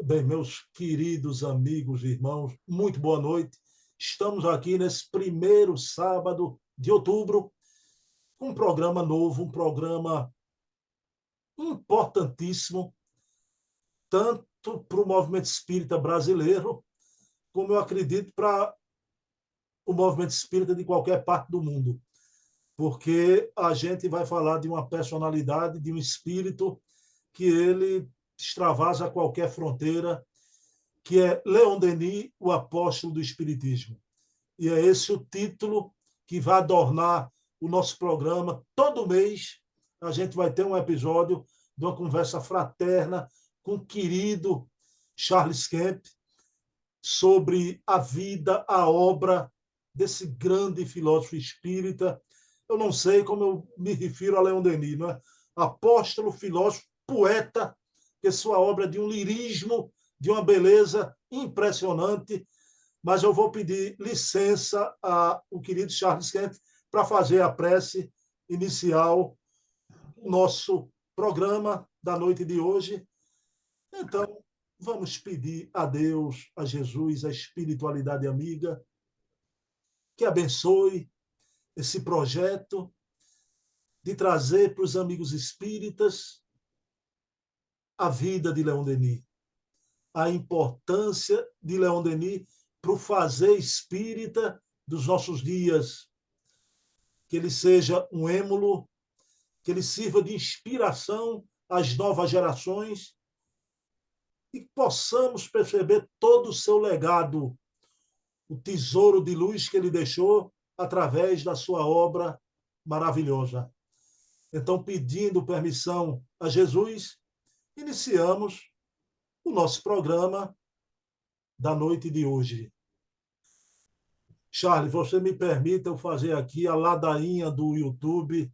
Bem, meus queridos amigos e irmãos, muito boa noite. Estamos aqui nesse primeiro sábado de outubro, com um programa novo, um programa importantíssimo, tanto para o movimento espírita brasileiro, como eu acredito para o movimento espírita de qualquer parte do mundo, porque a gente vai falar de uma personalidade, de um espírito que ele extravasa qualquer fronteira, que é Leon Denis, o apóstolo do espiritismo. E é esse o título que vai adornar o nosso programa. Todo mês a gente vai ter um episódio de uma conversa fraterna com o querido Charles Kemp sobre a vida, a obra desse grande filósofo espírita. Eu não sei como eu me refiro a Leon Denis, não é? Apóstolo, filósofo, poeta, que sua obra é de um lirismo, de uma beleza impressionante, mas eu vou pedir licença ao querido Charles Kent para fazer a prece inicial do nosso programa da noite de hoje. Então, vamos pedir a Deus, a Jesus, a espiritualidade amiga, que abençoe esse projeto de trazer para os amigos espíritas a vida de Leon Denis, a importância de Leon Denis para o fazer espírita dos nossos dias, que ele seja um êmulo, que ele sirva de inspiração às novas gerações e que possamos perceber todo o seu legado, o tesouro de luz que ele deixou através da sua obra maravilhosa. Então, pedindo permissão a Jesus, iniciamos o nosso programa da noite de hoje. Charles, você me permita eu fazer aqui a ladainha do YouTube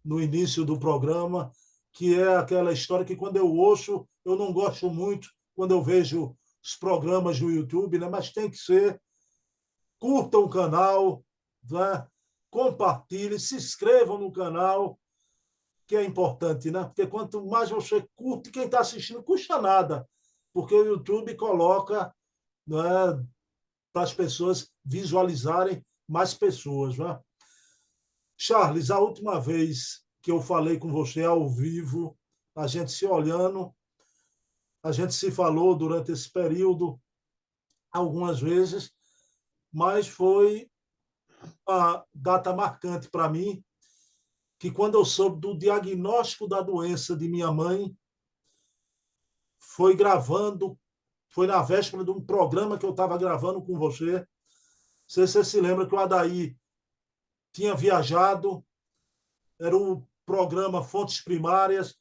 no início do programa, que é aquela história que quando eu ouço, eu não gosto muito quando eu vejo os programas no YouTube, né? Mas tem que ser. Curtam o canal, né? Compartilhem, se inscrevam no canal, que é importante, né? Porque quanto mais você curte, quem está assistindo, não custa nada, porque o YouTube coloca, né, para as pessoas visualizarem mais pessoas. Né? Charles, a última vez que eu falei com você ao vivo, a gente se olhando, a gente se falou durante esse período algumas vezes, mas foi uma data marcante para mim, que quando eu soube do diagnóstico da doença de minha mãe, foi gravando, foi na véspera de um programa que eu estava gravando com você. Não sei se você se lembra que o Adair tinha viajado, era o programa Fontes Primárias,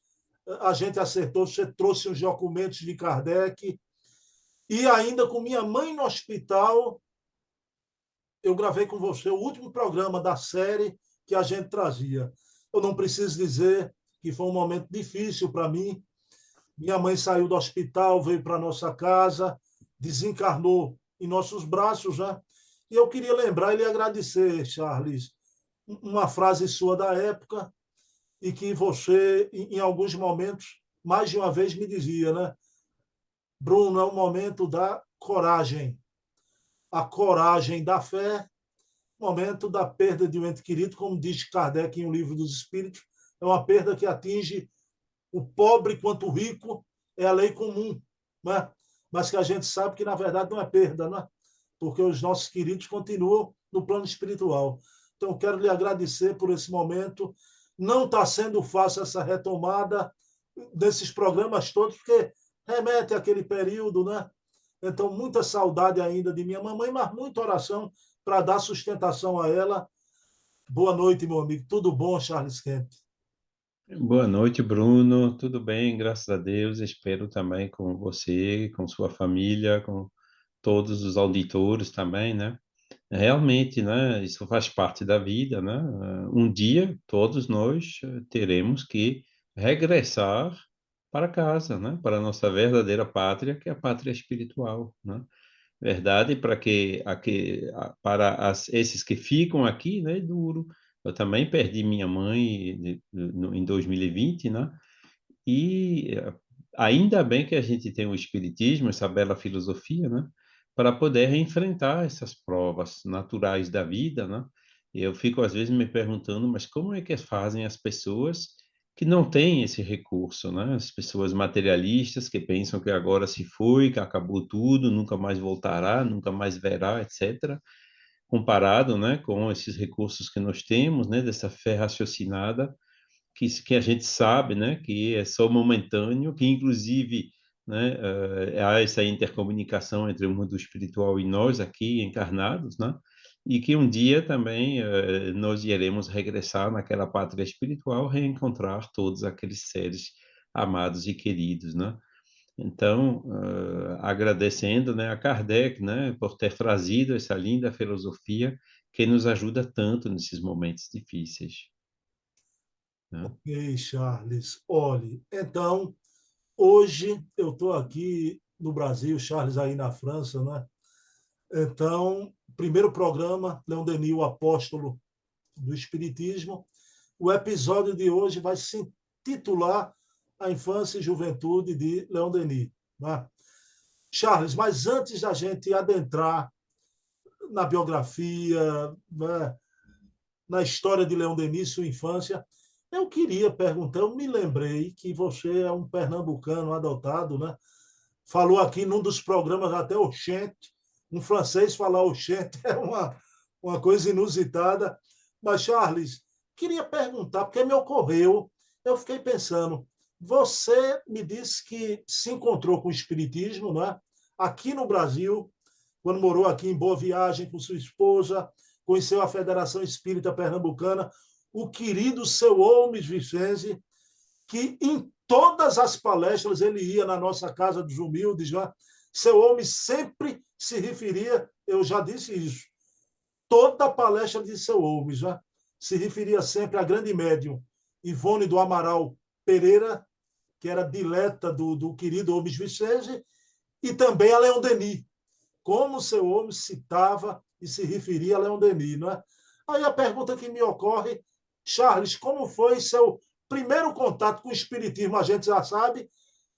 a gente acertou, você trouxe os documentos de Kardec, e ainda com minha mãe no hospital, eu gravei com você o último programa da série que a gente trazia. Eu não preciso dizer que foi um momento difícil para mim. Minha mãe saiu do hospital, veio para nossa casa, desencarnou em nossos braços, né? E eu queria lembrar e lhe agradecer, Charles, uma frase sua da época, e que você, em alguns momentos, mais de uma vez me dizia, né? Bruno, é o momento da coragem. A coragem da fé, momento da perda de um ente querido, como diz Kardec em O Livro dos Espíritos, é uma perda que atinge o pobre quanto o rico, é a lei comum, né? Mas que a gente sabe que, na verdade, não é perda, né? Porque os nossos queridos continuam no plano espiritual. Então, eu quero lhe agradecer por esse momento. Não está sendo fácil essa retomada desses programas todos, porque remete àquele período, né? Então, muita saudade ainda de minha mamãe, mas muita oração para dar sustentação a ela. Boa noite, meu amigo. Tudo bom, Charles Kemp? Boa noite, Bruno. Tudo bem, graças a Deus. Espero também com você, com sua família, com todos os auditores também, né? Realmente, né? Isso faz parte da vida, né? Um dia todos nós teremos que regressar para casa, né? Para a nossa verdadeira pátria, que é a pátria espiritual, né? Verdade, para esses que ficam aqui, né, é duro. Eu também perdi minha mãe em 2020, né? E ainda bem que a gente tem o Espiritismo, essa bela filosofia, né? Para poder enfrentar essas provas naturais da vida, né? E eu fico, às vezes, me perguntando, mas como é que fazem as pessoas que não têm esse recurso, né? As pessoas materialistas que pensam que agora se foi, que acabou tudo, nunca mais voltará, nunca mais verá, etc. Comparado, né, com esses recursos que nós temos, né, dessa fé raciocinada, que a gente sabe, né, que é só momentâneo, que inclusive, né, há essa intercomunicação entre o mundo espiritual e nós aqui encarnados, né, e que um dia também nós iremos regressar naquela pátria espiritual, reencontrar todos aqueles seres amados e queridos, né? Então, agradecendo, né, a Kardec, né, por ter trazido essa linda filosofia que nos ajuda tanto nesses momentos difíceis, né? Ok, Charles. Olhe, então, hoje eu estou aqui no Brasil, Charles aí na França, né? Então, primeiro programa, Leon Denis, o apóstolo do Espiritismo. O episódio de hoje vai se intitular A Infância e Juventude de Leon Denis. Né? Charles, mas antes da gente adentrar na biografia, né, na história de Leon Denis, sua infância, eu queria perguntar, eu me lembrei que você é um pernambucano adotado, né? Falou aqui num dos programas até oxente, um francês falar oxente é uma coisa inusitada. Mas, Charles, queria perguntar, porque me ocorreu, eu fiquei pensando, você me disse que se encontrou com o Espiritismo, né? Aqui no Brasil, quando morou aqui em Boa Viagem com sua esposa, conheceu a Federação Espírita Pernambucana, o querido seu Holmes Vicente, que em todas as palestras ele ia na nossa Casa dos Humildes, né? Seu Holmes sempre se referia, eu já disse isso, toda a palestra de seu Holmes, né? Se referia sempre à grande médium Ivone do Amaral Pereira, que era dileta do querido Holmes Vicente, e também a Leon Denis, como o seu homem citava e se referia a Leon Denis. Não é? Aí a pergunta que me ocorre, Charles, como foi seu primeiro contato com o Espiritismo? A gente já sabe,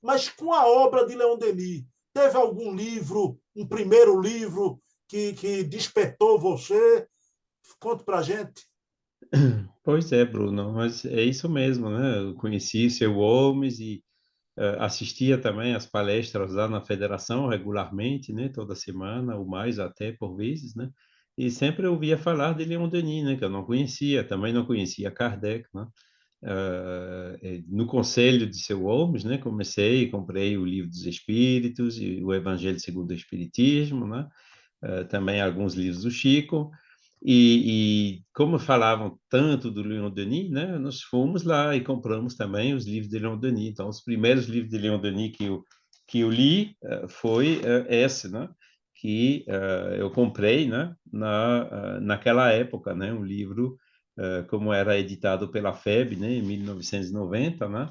mas com a obra de Leon Denis, teve algum livro, um primeiro livro que despertou você? Conte para a gente. Pois é, Bruno, mas é isso mesmo, né? Eu conheci seu Holmes e assistia também às palestras lá na federação regularmente, né? Toda semana, ou mais até por vezes, né? E sempre ouvia falar de Leon Denis, né? Que eu não conhecia, também não conhecia Kardec, né? No conselho de seu Holmes, né? Comecei, comprei o Livro dos Espíritos e o Evangelho segundo o Espiritismo, né? Também alguns livros do Chico. E como falavam tanto do Leon Denis, né, nós fomos lá e compramos também os livros de Leon Denis. Então, os primeiros livros de Leon Denis que eu li foi esse, né, que eu comprei, né, naquela época, né, um livro como era editado pela FEB, né, em 1990, né,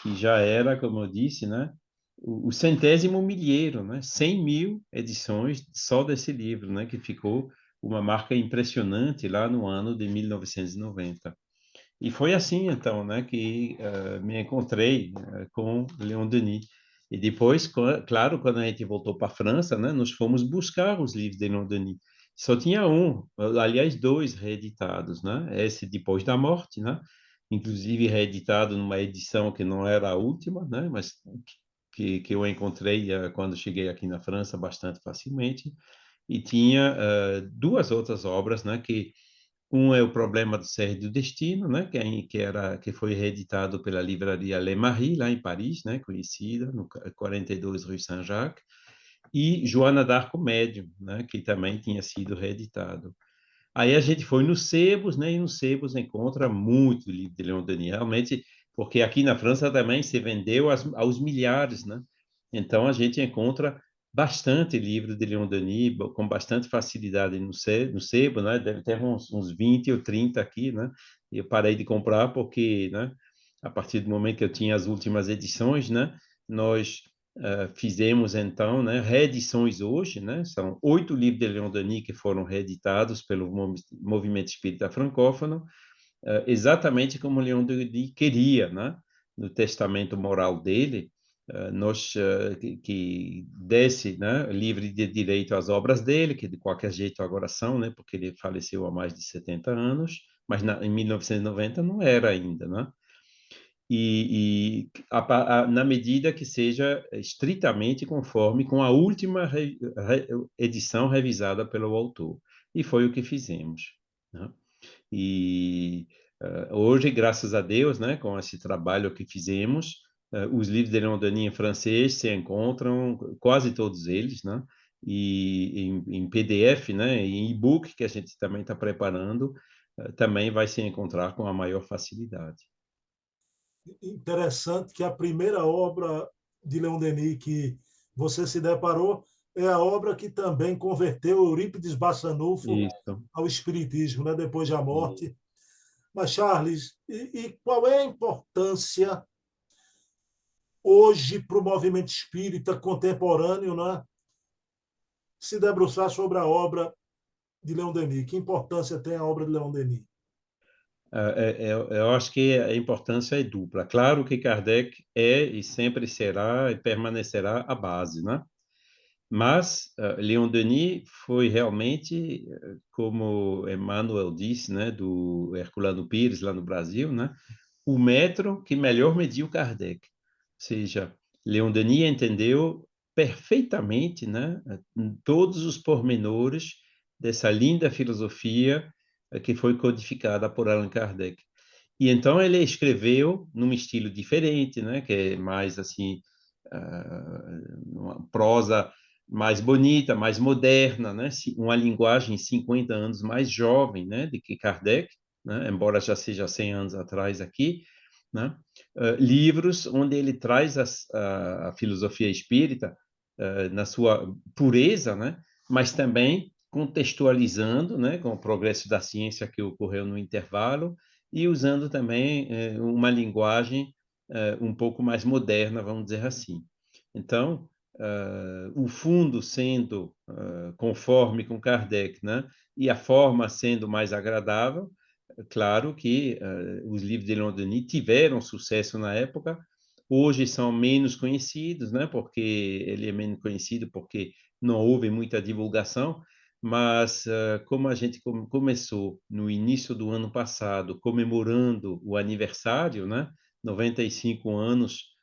que já era, como eu disse, né, o centésimo milheiro, né, 100 mil edições só desse livro, né, que ficou uma marca impressionante lá no ano de 1990. E foi assim, então, né, que me encontrei com Leon Denis. E depois, claro, quando a gente voltou para a França, né, nós fomos buscar os livros de Leon Denis. Só tinha um, aliás, dois reeditados, né? Esse Depois da Morte, né? Inclusive reeditado numa edição que não era a última, né? Mas que eu encontrei quando cheguei aqui na França bastante facilmente. E tinha duas outras obras, né? Que um é o Problema do Ser e do Destino, né? Que foi reeditado pela livraria Le Marie, lá em Paris, né? Conhecida, no 42 Rue Saint-Jacques, e Joana d'Arco Médium, né? Que também tinha sido reeditado. Aí a gente foi nos sebos, né? E nos sebos encontra muito livro de Leon Denis, realmente, porque aqui na França também se vendeu aos milhares, né? Então a gente encontra bastante livro de Leon Denis com bastante facilidade no sebo, né? Deve ter uns 20 ou 30 aqui, né? E eu parei de comprar porque, né? A partir do momento que eu tinha as últimas edições, né? Nós fizemos então, né, reedições hoje, né, são 8 livros de Leon Denis que foram reeditados pelo Movimento Espírita Francófono, exatamente como Leon Denis queria, né, no testamento moral dele, que desse, né, livre de direito às obras dele, que de qualquer jeito agora são, né, porque ele faleceu há mais de 70 anos, mas em 1990 não era ainda, né? Na medida que seja estritamente conforme com a última edição revisada pelo autor. E foi o que fizemos, né? E hoje, graças a Deus, né, com esse trabalho que fizemos, os livros de Leon Denis em francês se encontram, quase todos eles, né? E em PDF, né, em e-book, que a gente também está preparando, também vai se encontrar com a maior facilidade. Interessante que a primeira obra de Leon Denis que você se deparou é a obra que também converteu Eurípides Barçanufo Isso. ao espiritismo, né, depois da morte. Mas, Charles, qual é a importância hoje para o movimento espírita contemporâneo, né, se debruçar sobre a obra de Leon Denis? Que importância tem a obra de Leon Denis? Eu acho que a importância é dupla. Claro que Kardec é e sempre será e permanecerá a base, né? Mas Leon Denis foi realmente, como Emmanuel disse, né, do Herculano Pires, lá no Brasil, né, o metro que melhor mediu Kardec. Ou seja, Leon Denis entendeu perfeitamente, né, todos os pormenores dessa linda filosofia que foi codificada por Allan Kardec. E então ele escreveu num estilo diferente, né, que é mais assim, uma prosa mais bonita, mais moderna, né, uma linguagem 50 anos mais jovem, né, do que Kardec, né, embora já seja 100 anos atrás aqui, né, livros onde ele traz a filosofia espírita na sua pureza, né, mas também contextualizando, né, com o progresso da ciência que ocorreu no intervalo e usando também uma linguagem um pouco mais moderna, vamos dizer assim. Então, o fundo sendo conforme com Kardec, né, e a forma sendo mais agradável, claro que os livros de Leon Denis tiveram sucesso na época, hoje são menos conhecidos, né, porque ele é menos conhecido porque não houve muita divulgação, mas como a gente começou no início do ano passado, comemorando o aniversário, né, 95 anos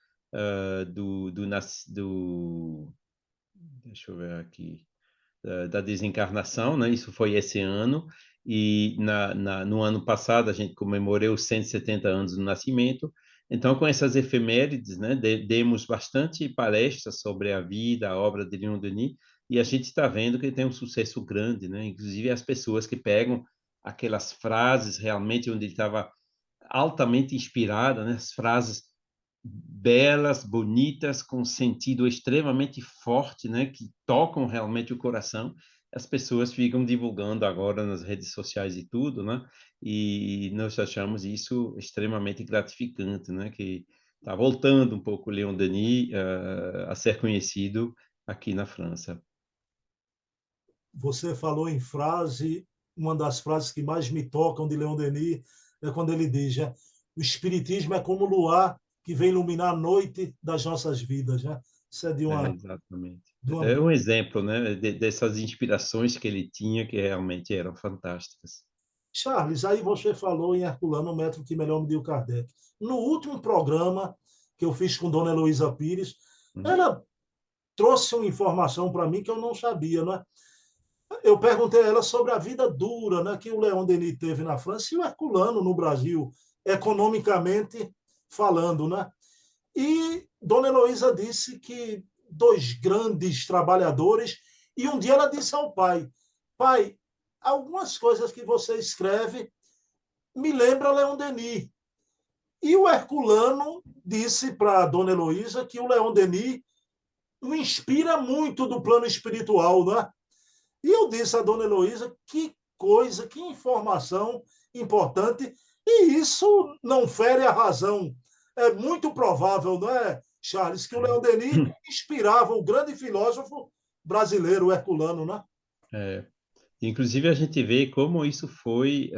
deixa eu ver aqui, da desencarnação, né? Isso foi esse ano, e no ano passado a gente comemorou os 170 anos do nascimento. Então, com essas efemérides, né, demos bastante palestras sobre a vida, a obra de Leon Denis, e a gente está vendo que ele tem um sucesso grande, né? Inclusive as pessoas que pegam aquelas frases realmente onde ele estava altamente inspirado, né? As frases belas, bonitas, com sentido extremamente forte, né, que tocam realmente o coração. As pessoas ficam divulgando agora nas redes sociais e tudo, né? E nós achamos isso extremamente gratificante, né? Que está voltando um pouco o Leon Denis a ser conhecido aqui na França. Você falou em frase, uma das frases que mais me tocam de Leon Denis é quando ele diz: né, o espiritismo é como o luar que vem iluminar a noite das nossas vidas. Né? Isso é Exatamente. de uma... É um exemplo, né, dessas inspirações que ele tinha que realmente eram fantásticas. Charles, aí você falou em Herculano, o método que melhor mediu Kardec. No último programa que eu fiz com Dona Heloísa Pires, Uhum. ela trouxe uma informação para mim que eu não sabia, né? Eu perguntei a ela sobre a vida dura, né, que o Leon Denis teve na França e o Herculano no Brasil, economicamente falando, né? E Dona Heloísa disse que dois grandes trabalhadores, e um dia ela disse ao pai: pai, algumas coisas que você escreve me lembra Leon Denis. E o Herculano disse para Dona Heloísa que o Leon Denis o inspira muito do plano espiritual, né? E eu disse à Dona Heloísa que coisa, que informação importante, e isso não fere a razão. É muito provável, não é, Charles, que o Leon Denis inspirava o grande filósofo brasileiro, o Herculano, né? É, inclusive, a gente vê como isso foi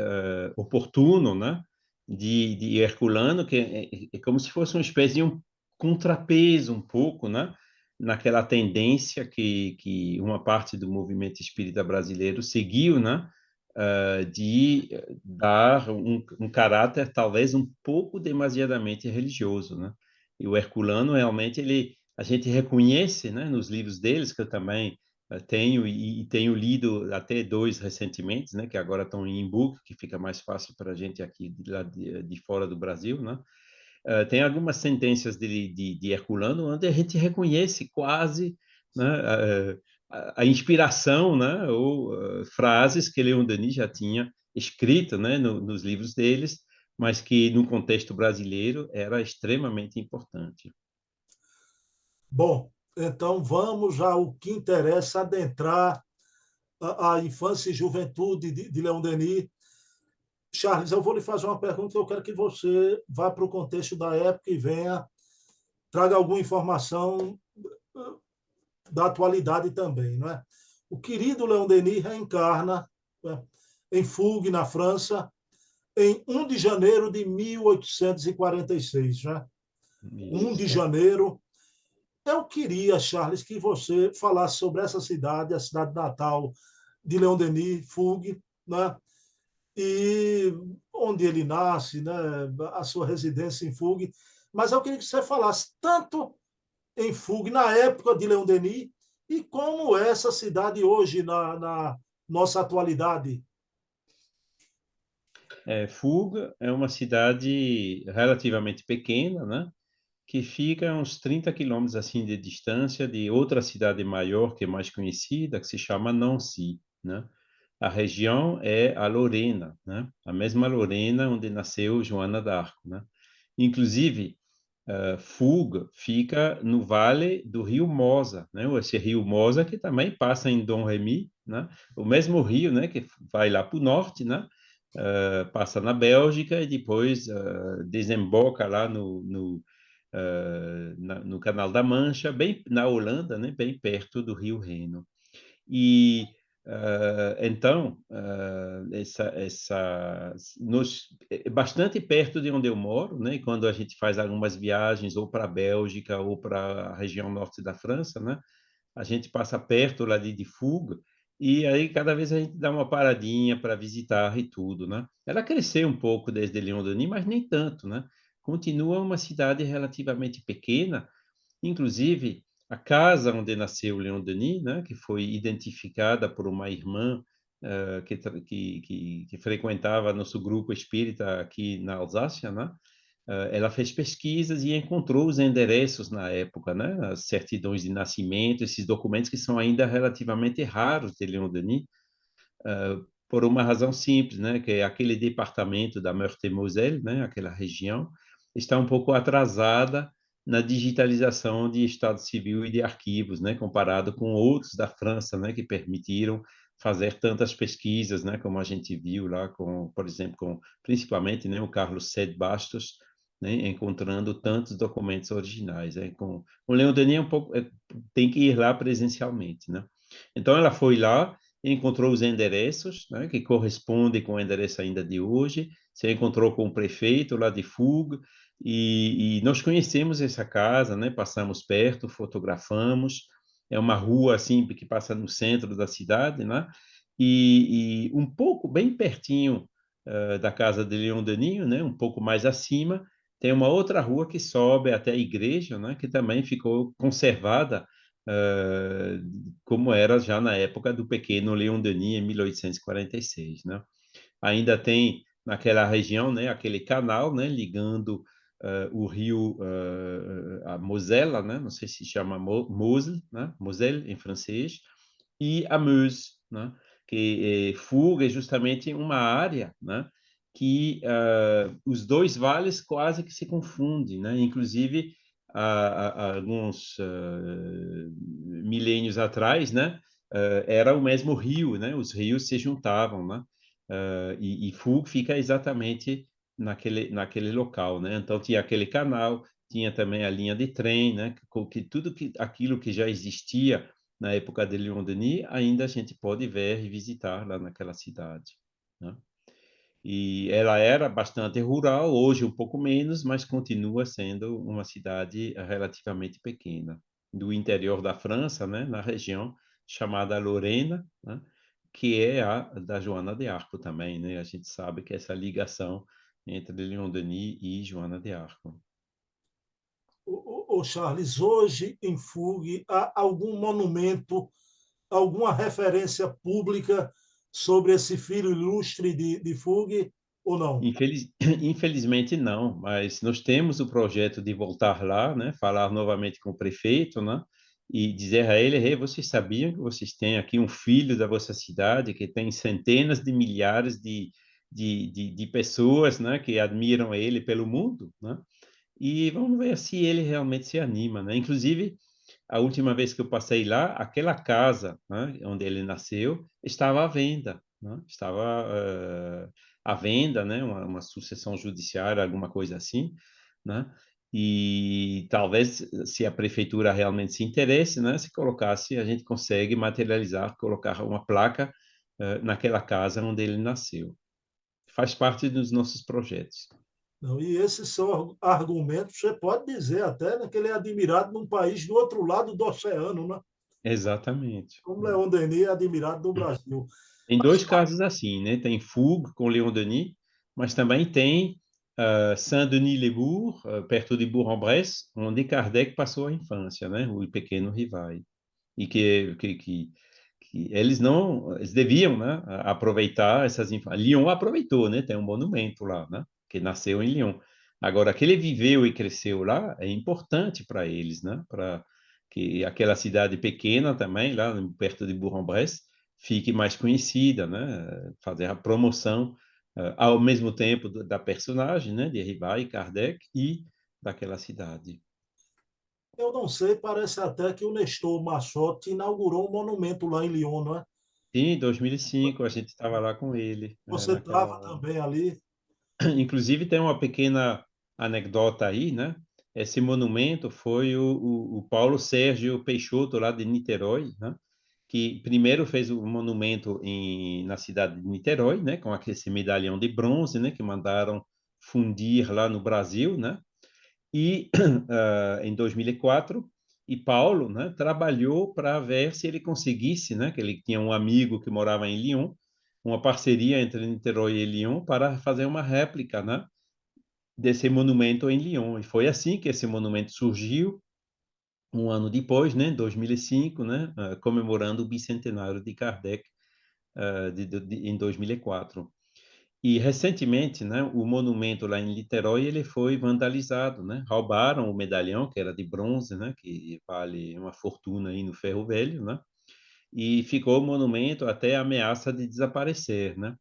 oportuno, né? De Herculano, que é como se fosse uma espécie de um contrapeso um pouco, né? Naquela tendência que uma parte do movimento espírita brasileiro seguiu, né? De dar um caráter talvez um pouco demasiadamente religioso, né? E o Herculano realmente a gente reconhece, né, nos livros deles que eu também tenho e tenho lido até dois recentemente, né, que agora estão em e-book, que fica mais fácil para a gente aqui de fora do Brasil, né? Tem algumas sentenças de Herculano onde a gente reconhece quase, né, a inspiração, né, ou frases que Leon Denis já tinha escrito, né, nos livros deles, mas que no contexto brasileiro era extremamente importante. Bom, então vamos ao que interessa, adentrar a infância e juventude de Leon Denis. Charles, eu vou lhe fazer uma pergunta, eu quero que você vá para o contexto da época e venha, traga alguma informação da atualidade também, não é? O querido Leon Denis reencarna, né, em Fougue, na França, em 1 de janeiro de 1846. Né? 1 de Isso. janeiro. Eu queria, Charles, que você falasse sobre essa cidade, a cidade natal de Leon Denis, Fougue, né? E onde ele nasce, né? A sua residência em Fougue. Mas eu queria que você falasse tanto em Fougue, na época de Leon Denis, e como é essa cidade hoje, na nossa atualidade. Fuga é uma cidade relativamente pequena, né? Que fica a uns 30 quilômetros assim de distância de outra cidade maior que é mais conhecida, que se chama Nancy, né? A região é a Lorena, né? A mesma Lorena onde nasceu Joana d'Arc, né? Inclusive, Fuga fica no vale do rio Mosa, né? Esse rio Mosa que também passa em Dom Remy, né? O mesmo rio, né? Que vai lá para o norte, né? Passa na Bélgica e depois desemboca lá no Canal da Mancha, bem na Holanda, né? Bem perto do rio Reno. E então, é bastante perto de onde eu moro, né? Quando a gente faz algumas viagens ou para a Bélgica ou para a região norte da França, né? A gente passa perto lá de Fuga e aí cada vez a gente dá uma paradinha para visitar e tudo, né? Ela cresceu um pouco desde Lyon-Denis, mas nem tanto, né? Continua uma cidade relativamente pequena. Inclusive, a casa onde nasceu Leon Denis, né, que foi identificada por uma irmã que frequentava nosso grupo espírita aqui na Alsácia, né? Ela fez pesquisas e encontrou os endereços na época, né? As certidões de nascimento, esses documentos que são ainda relativamente raros de Leon Denis, por uma razão simples, né? Que é aquele departamento da Meurthe-et-Moselle, né? Aquela região, está um pouco atrasada na digitalização de estado civil e de arquivos, né? Comparado com outros da França, né? Que permitiram fazer tantas pesquisas, né? Como a gente viu lá com, por exemplo, com principalmente, né? O Carlos Sede Bastos, né? Encontrando tantos documentos originais, né? Com Leon Denis um pouco tem que ir lá presencialmente, né? Então ela foi lá, encontrou os endereços, né, que correspondem com o endereço ainda de hoje, se encontrou com o prefeito lá de Fug, e nós conhecemos essa casa, né, passamos perto, fotografamos, é uma rua assim que passa no centro da cidade, né, e um pouco, bem pertinho da casa de Leon Denis, né, um pouco mais acima, tem uma outra rua que sobe até a igreja, né, que também ficou conservada como era já na época do pequeno Leon Denis, em 1846, né? Ainda tem naquela região, né, aquele canal, né, ligando o rio a Mosela, né? Não sei se chama Moselle, né? Moselle em francês, e a Meuse, né? Que Fourques é justamente uma área, né? Que os dois vales quase que se confundem, né? Inclusive há alguns milênios atrás, né? Era o mesmo rio, né? Os rios se juntavam, né? E Fourques fica exatamente naquele local, né? Então tinha aquele canal, tinha também a linha de trem, né? Aquilo que já existia na época de Leon Denis, ainda a gente pode ver e visitar lá naquela cidade, né? E ela era bastante rural, hoje um pouco menos, mas continua sendo uma cidade relativamente pequena, do interior da França, né, na região chamada Lorena, né, que é a da Joana de Arco também, né? A gente sabe que essa ligação entre Leon Denis e Joana de Arco. O Charles, hoje em Fug, há algum monumento, alguma referência pública sobre esse filho ilustre de Fug ou não? Infelizmente não, mas nós temos o projeto de voltar lá, né, falar novamente com o prefeito, né, e dizer a ele: hey, vocês sabiam que vocês têm aqui um filho da vossa cidade que tem centenas de milhares de pessoas, né, que admiram ele pelo mundo, né? E vamos ver se ele realmente se anima, né? Inclusive, a última vez que eu passei lá, aquela casa, né, onde ele nasceu, estava à venda, né? Estava à venda, né? Uma sucessão judiciária, alguma coisa assim, né? E talvez, se a prefeitura realmente se interesse, né? Se colocasse, a gente consegue materializar, colocar uma placa naquela casa onde ele nasceu. Faz parte dos nossos projetos. Não, e esses são argumentos, você pode dizer até, né, que ele é admirado num país do outro lado do oceano, né? Exatamente. Como Leon Denis é admirado no Brasil. Tem Mas, dois casos assim, né? Tem Fougue com Léon Denis, mas também tem Saint-Denis-les-Bourgs, perto de Bourg-en-Bresse, onde Kardec passou a infância, né? O pequeno Rivai. E que eles não, eles deviam, né? Aproveitar essas infâncias. Lyon aproveitou, né? Tem um monumento lá, né? Que nasceu em Lyon. Agora, que ele viveu e cresceu lá é importante para eles, né? Para que aquela cidade pequena também, lá perto de Bourg-en-Bresse, fique mais conhecida, né? Fazer a promoção ao mesmo tempo da personagem, né? De Ribá e Kardec e daquela cidade. eu não sei, parece até que o Nestor Machotti inaugurou um monumento lá em Lyon, não é? Sim, em 2005 a gente estava lá com ele, Você naquela estava hora. também ali. Inclusive tem uma pequena anedota aí, né? Esse monumento foi o Paulo Sérgio Peixoto, lá de Niterói, né? Que primeiro fez o monumento na cidade de Niterói, né? Com esse medalhão de bronze, né? Que mandaram fundir lá no Brasil, né? E em 2004, e Paulo, né, trabalhou para ver se ele conseguisse, né, que ele tinha um amigo que morava em Lyon, uma parceria entre Niterói e Lyon para fazer uma réplica, né, desse monumento em Lyon. E foi assim que esse monumento surgiu, um ano depois, né, 2005, né, comemorando o bicentenário de Kardec em 2004. E recentemente, né, o monumento lá em Niterói ele foi vandalizado, né? Roubaram o medalhão que era de bronze, né, que vale uma fortuna aí no ferro velho, né? E ficou o monumento até ameaça de desaparecer, né?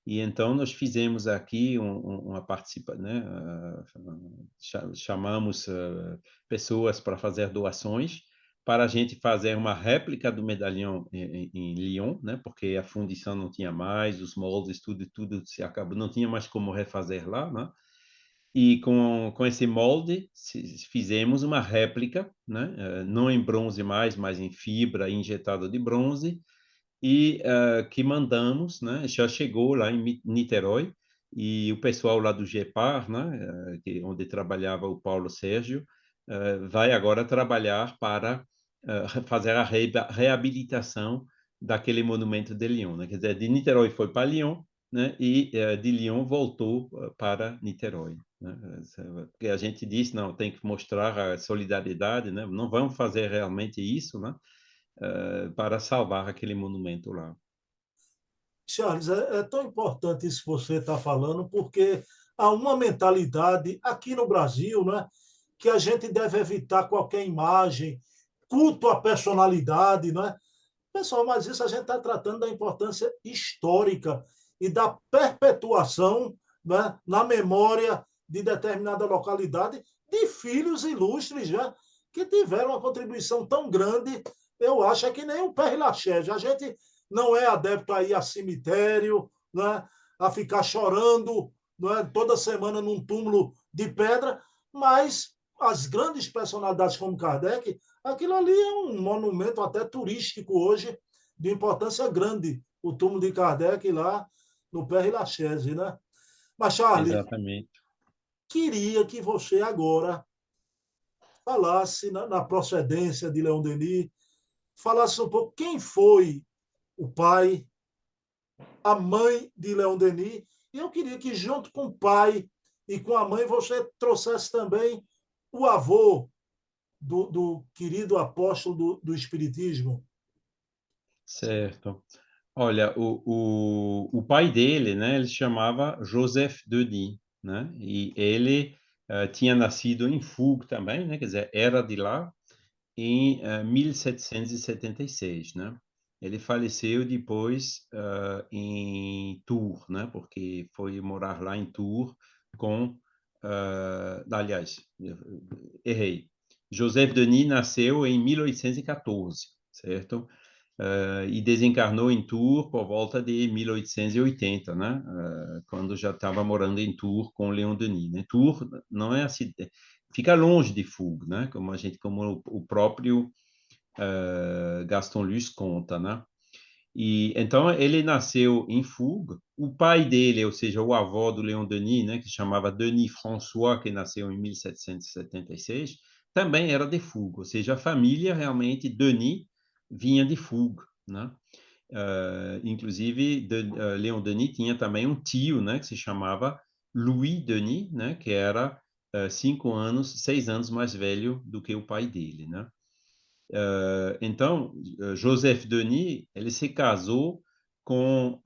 E então nós fizemos aqui uma participação, né? Chamamos pessoas para fazer doações para a gente fazer uma réplica do medalhão em Lyon, né? Porque a fundição não tinha mais, os moldes, tudo se acabou, não tinha mais como refazer lá, né? E com esse molde fizemos uma réplica, né? Não em bronze mais, mas em fibra injetada de bronze, e que mandamos, né? Já chegou lá em Niterói, e o pessoal lá do GEPAR, né? Onde trabalhava o Paulo Sérgio, vai agora trabalhar para fazer a reabilitação daquele monumento de Lyon, né? Quer dizer, de Niterói foi para Lyon, né? E de Lyon voltou para Niterói, né? Porque a gente disse, não, tem que mostrar a solidariedade, né? Não vamos fazer realmente isso, né? Para salvar aquele monumento lá. Charles, é tão importante isso que você está falando, porque há uma mentalidade aqui no Brasil, né, que a gente deve evitar qualquer imagem, culto à personalidade, né? Pessoal, mas isso a gente está tratando da importância histórica e da perpetuação, né, na memória de determinada localidade de filhos ilustres, né, que tiveram uma contribuição tão grande. Eu acho é que nem o Père Lachaise. A gente não é adepto a ir a cemitério, né, a ficar chorando, né, toda semana num túmulo de pedra, mas as grandes personalidades como Kardec, aquilo ali é um monumento até turístico hoje, de importância grande. O túmulo de Kardec lá no Père Lachaise, né? Mas, Charles, Exatamente. queria que você agora falasse na procedência de Leon Denis, falasse um pouco quem foi o pai, a mãe de Leon Denis, e eu queria que, junto com o pai e com a mãe, você trouxesse também o avô do querido apóstolo do Espiritismo. Certo. Olha, o pai dele, né, ele se chamava Joseph Denis, né, e ele tinha nascido em Fougue também, né, quer dizer, era de lá, em 1776, né. Ele faleceu depois em Tours, né, porque foi morar lá em Tours com, aliás, errei. Joseph Denis nasceu em 1814, certo? E desencarnou em Tours por volta de 1880, né? Quando já estava morando em Tours com Leon Denis, né? Tours não é assim, fica longe de Fougue, né? Como o próprio Gaston Lus conta, né? E então ele nasceu em Fougue. O pai dele, ou seja, o avô do Leon Denis, né, que se chamava Denis François, que nasceu em 1776, também era de Fougue, ou seja, a família realmente Denis vinha de Fougue, né? Inclusive, Leon Denis tinha também um tio, né, que se chamava Louis Denis, né, que era 5 anos, 6 anos mais velho do que o pai dele, né? Então, Joseph Denis, ele se casou com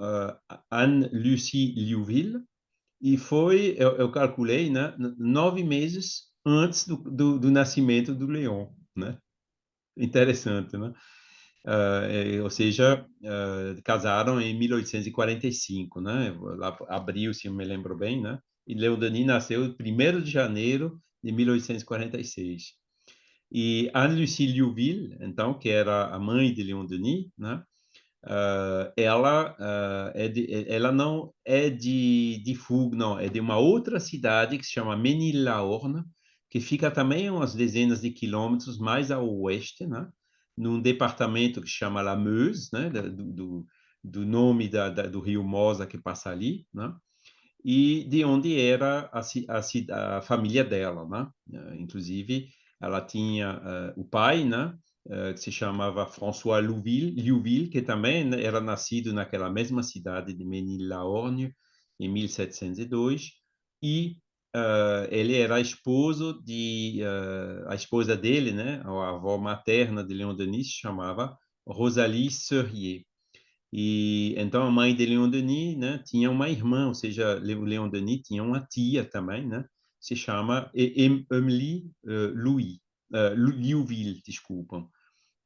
Anne-Lucie Liouville e foi, eu calculei, né, 9 meses antes do nascimento do Leon, né? Interessante, né? Ou seja, casaram em 1845, né? Lá, abril, se eu me lembro bem, né? E Leon Denis nasceu 1º de janeiro de 1846. E Anne-Lucie Liouville, então, que era a mãe de Leon Denis, né? Ela não é de Fougue, não, é de uma outra cidade que se chama Ménil-la-Orne, que fica também umas dezenas de quilômetros mais ao oeste, né? Num departamento que se chama La Meuse, né? Do nome do rio Mosa que passa ali, né? E de onde era a família dela, né? Inclusive, ela tinha o pai, né? Que se chamava François Liouville, que também era nascido naquela mesma cidade de Ménil-la-Orne, em 1702, e ele era esposo a esposa dele, né? A avó materna de Leon Denis se chamava Rosalie Serrier. E então a mãe de Leon Denis, né, tinha uma irmã, ou seja, o Leon Denis tinha uma tia também, né, se chama Emily Liouville, desculpa.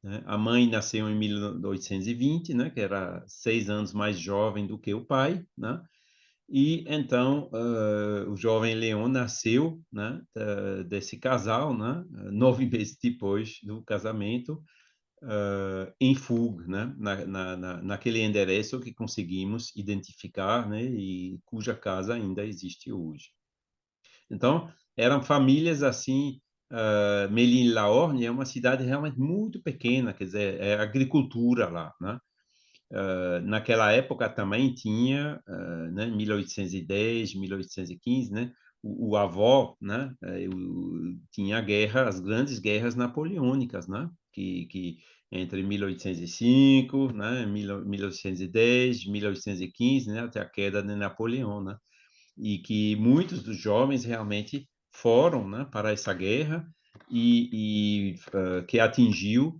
Né? A mãe nasceu em 1820, né, que era 6 anos mais jovem do que o pai, né? E então o jovem Leon nasceu, né, desse casal, né, 9 meses depois do casamento, em Fougue, né? Naquele endereço que conseguimos identificar, né? E cuja casa ainda existe hoje. Então, eram famílias assim. Ménil-la-Orne é uma cidade realmente muito pequena, quer dizer, é agricultura lá, né? Naquela época também tinha, né, 1810, 1815, né? O avó, né? Tinha a guerra, as grandes guerras napoleônicas, né? Que entre 1805, né? 1810, 1815, né? Até a queda de Napoleão, né? E que muitos dos jovens realmente foram, né? Para essa guerra que atingiu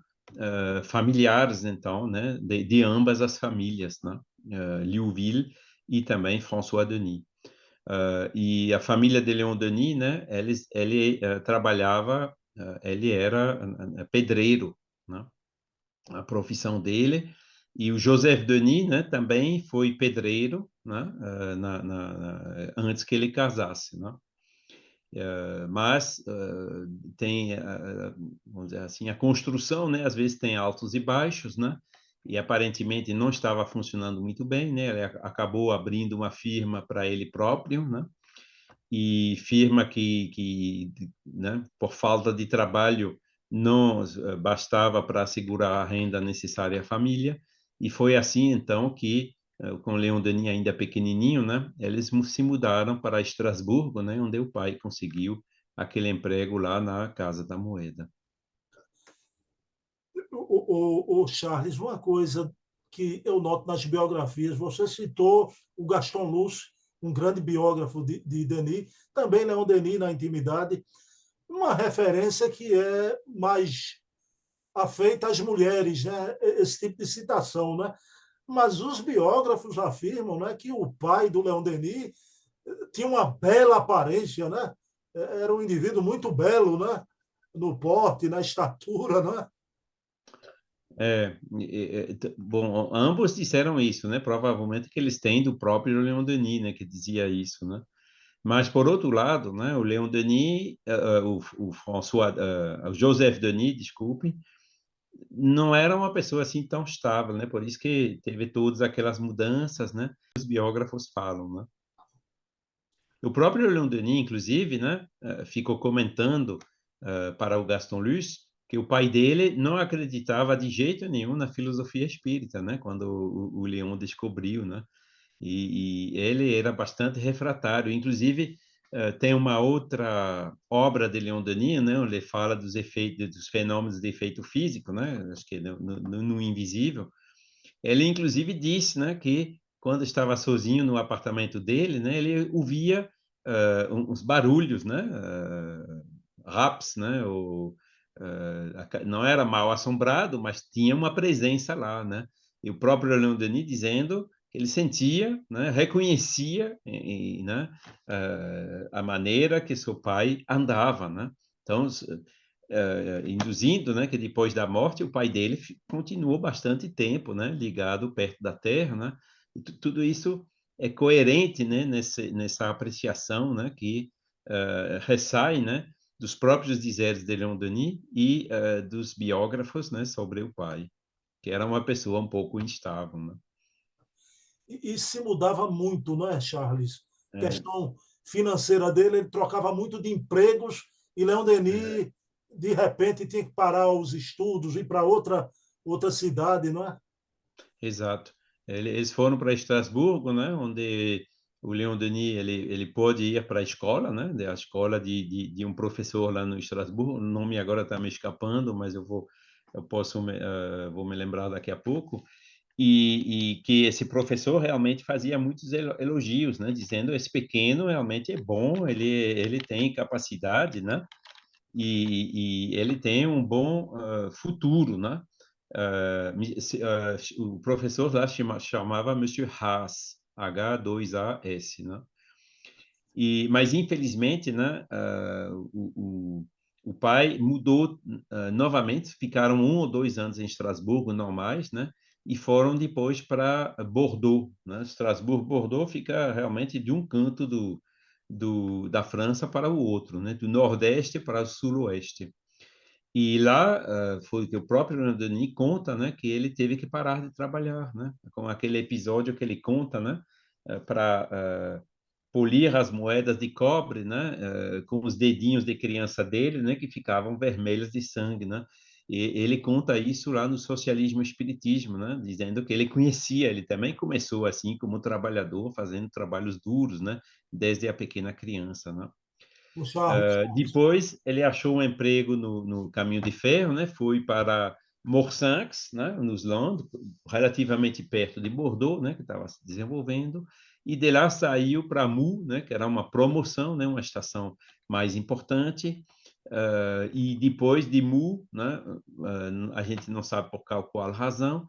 familiares, então, né, de ambas as famílias, né, Liouville e também François Denis. E a família de Leon Denis, né, ele trabalhava, ele era pedreiro, né, a profissão dele, e o Joseph Denis, né, também foi pedreiro, né, antes que ele casasse, né. Mas tem, vamos dizer assim, a construção, né? Às vezes tem altos e baixos, né? E aparentemente não estava funcionando muito bem, né? Ele acabou abrindo uma firma para ele próprio, né? E firma né? Por falta de trabalho não bastava para assegurar a renda necessária à família. E foi assim então que com o Leon Denis ainda pequenininho, né? Eles se mudaram para Estrasburgo, né? Onde o pai conseguiu aquele emprego lá na Casa da Moeda. O Charles, uma coisa que eu noto nas biografias, você citou o Gaston Lúcio, um grande biógrafo de Denis, também Leon Denis na intimidade, uma referência que é mais afeita às mulheres, né? Esse tipo de citação, né? Mas os biógrafos afirmam, né, que o pai do Leon Denis tinha uma bela aparência, né? Era um indivíduo muito belo, né? No porte, na estatura, né? Bom, ambos disseram isso, né? Provavelmente que eles têm do próprio Leon Denis, né? Que dizia isso, né? Mas, por outro lado, né? O Leon Denis, o François, o Joseph Denis, desculpe, não era uma pessoa assim tão estável, né? Por isso que teve todas aquelas mudanças, né? Os biógrafos falam, né? O próprio Leon Denis, inclusive, né, ficou comentando para o Gaston Luce que o pai dele não acreditava de jeito nenhum na filosofia espírita, né, quando o Leon descobriu, né, e ele era bastante refratário. Inclusive, tem uma outra obra de Leon Denis, né, onde ele fala dos efeitos, dos fenômenos de efeito físico, né, acho que no Invisível. Ele, inclusive, disse, né, que quando estava sozinho no apartamento dele, né, ele ouvia uns barulhos, né, raps, né, não era mal assombrado, mas tinha uma presença lá, né, e o próprio Leon Denis dizendo que ele sentia, né, reconhecia, né, a maneira que seu pai andava, né, então induzindo, né, que depois da morte o pai dele continuou bastante tempo, né, ligado perto da Terra, né, e tudo isso é coerente, né, nessa apreciação, né, que ressai, né, dos próprios dizeres de Leon Denis e dos biógrafos, né, sobre o pai, que era uma pessoa um pouco instável, né? E se mudava muito, não é, Charles? É, Questão financeira dele, ele trocava muito de empregos e Leon é, Denis, de repente, tinha que parar os estudos, ir para outra cidade, não é? exato. Eles foram para Estrasburgo, né, onde o Leon Denis ele pôde ir para a escola, né, a escola de um professor lá no Estrasburgo. O nome agora está me escapando, mas vou me lembrar daqui a pouco. E que esse professor realmente fazia muitos elogios, né, dizendo esse pequeno realmente é bom, ele tem capacidade, né, e ele tem um bom futuro, né. O professor lá chamava Monsieur Haas, H2AS, né? Mas infelizmente, né, o pai mudou novamente, ficaram 1 ou 2 anos em Estrasburgo, não mais, né? E foram depois para Bordeaux, né? Estrasburgo, Bordeaux fica realmente de um canto da França para o outro, né? Do Nordeste para o Sudoeste. E lá foi que o próprio Leon Denis conta, né, que ele teve que parar de trabalhar, né, com aquele episódio que ele conta, né, para polir as moedas de cobre, né, com os dedinhos de criança dele, né, que ficavam vermelhos de sangue, né. E ele conta isso lá no Socialismo e Espiritismo, né, dizendo que ele conhecia, ele também começou assim como trabalhador, fazendo trabalhos duros, né, desde a pequena criança, né. O Charles. Depois ele achou um emprego no caminho de ferro, né? Foi para Morsanx, né? Nos Landes, relativamente perto de Bordeaux, né? Que estava se desenvolvendo, e de lá saiu para Mou, né? Que era uma promoção, né? Uma estação mais importante. E depois de Mou, né? A gente não sabe por qual razão,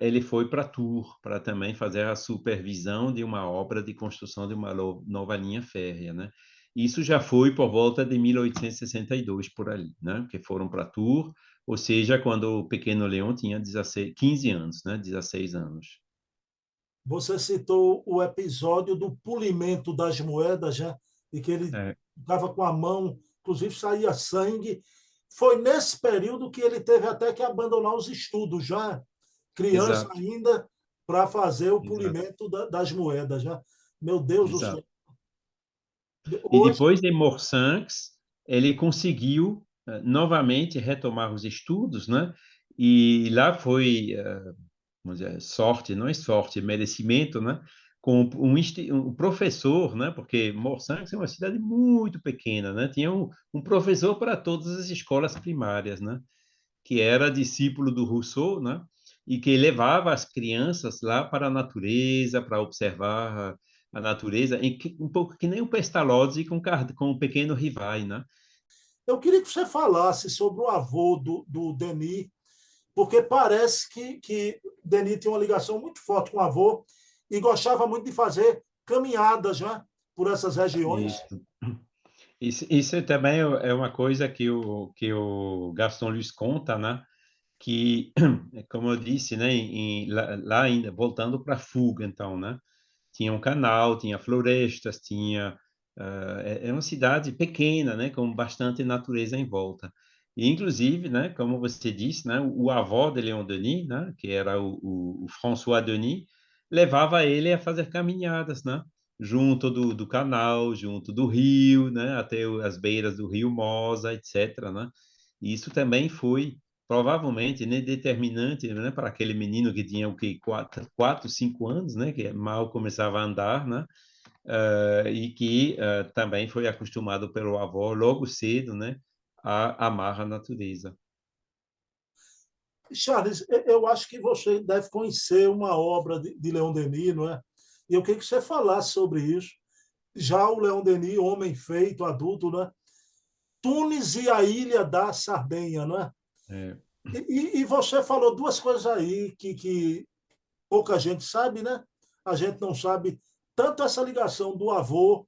ele foi para Tours para também fazer a supervisão de uma obra de construção de uma nova linha férrea, né? Isso já foi por volta de 1862 por ali, né? Que foram para Tours, ou seja, quando o pequeno Leão tinha 16, 15 anos, né? 16 anos. Você citou o episódio do polimento das moedas, já, e que ele É, estava com a mão, inclusive saía sangue. Foi nesse período que ele teve até que abandonar os estudos, já criança exato, ainda, para fazer o exato, polimento das moedas. Já. Meu Deus do céu. exato. E Hoje, depois de Morsanx, ele conseguiu novamente retomar os estudos, né? E lá foi vamos dizer, sorte, não é sorte, é merecimento, né? Com um professor, né? Porque Morsangs é uma cidade muito pequena, né? Tinha um professor para todas as escolas primárias, né? Que era discípulo do Rousseau, né? E que levava as crianças lá para a natureza, para observar a natureza, um pouco que nem o Pestalozzi com o pequeno Rivai, né? Eu queria que você falasse sobre o avô do Denis, porque parece que Denis tinha uma ligação muito forte com o avô e gostava muito de fazer caminhadas, né, por essas regiões. Isso. Isso também é uma coisa que o Gaston Luiz conta, né? Que, como eu disse, né? Lá ainda, voltando para a fuga, então, né? Tinha um canal, tinha florestas, é uma cidade pequena, né? Com bastante natureza em volta. E, inclusive, né? Como você disse, né? O avô de Léon Denis, né? Que era o François Denis, levava ele a fazer caminhadas, né? Junto do canal, junto do rio, né? Até as beiras do rio Mosa, etc., né? E isso também foi provavelmente, né, determinante, né, para aquele menino que tinha o que 4, 5 anos, né, que mal começava a andar, né, e que também foi acostumado pelo avô logo cedo, né, a amar a natureza. Charles, eu acho que você deve conhecer uma obra de Leon Denis, não é? E eu queria que você falasse sobre isso. Já o Leon Denis, homem feito, adulto, né? Tunis e a Ilha da Sardenha, não é? É, E você falou duas coisas aí que pouca gente sabe, né? A gente não sabe tanto essa ligação do avô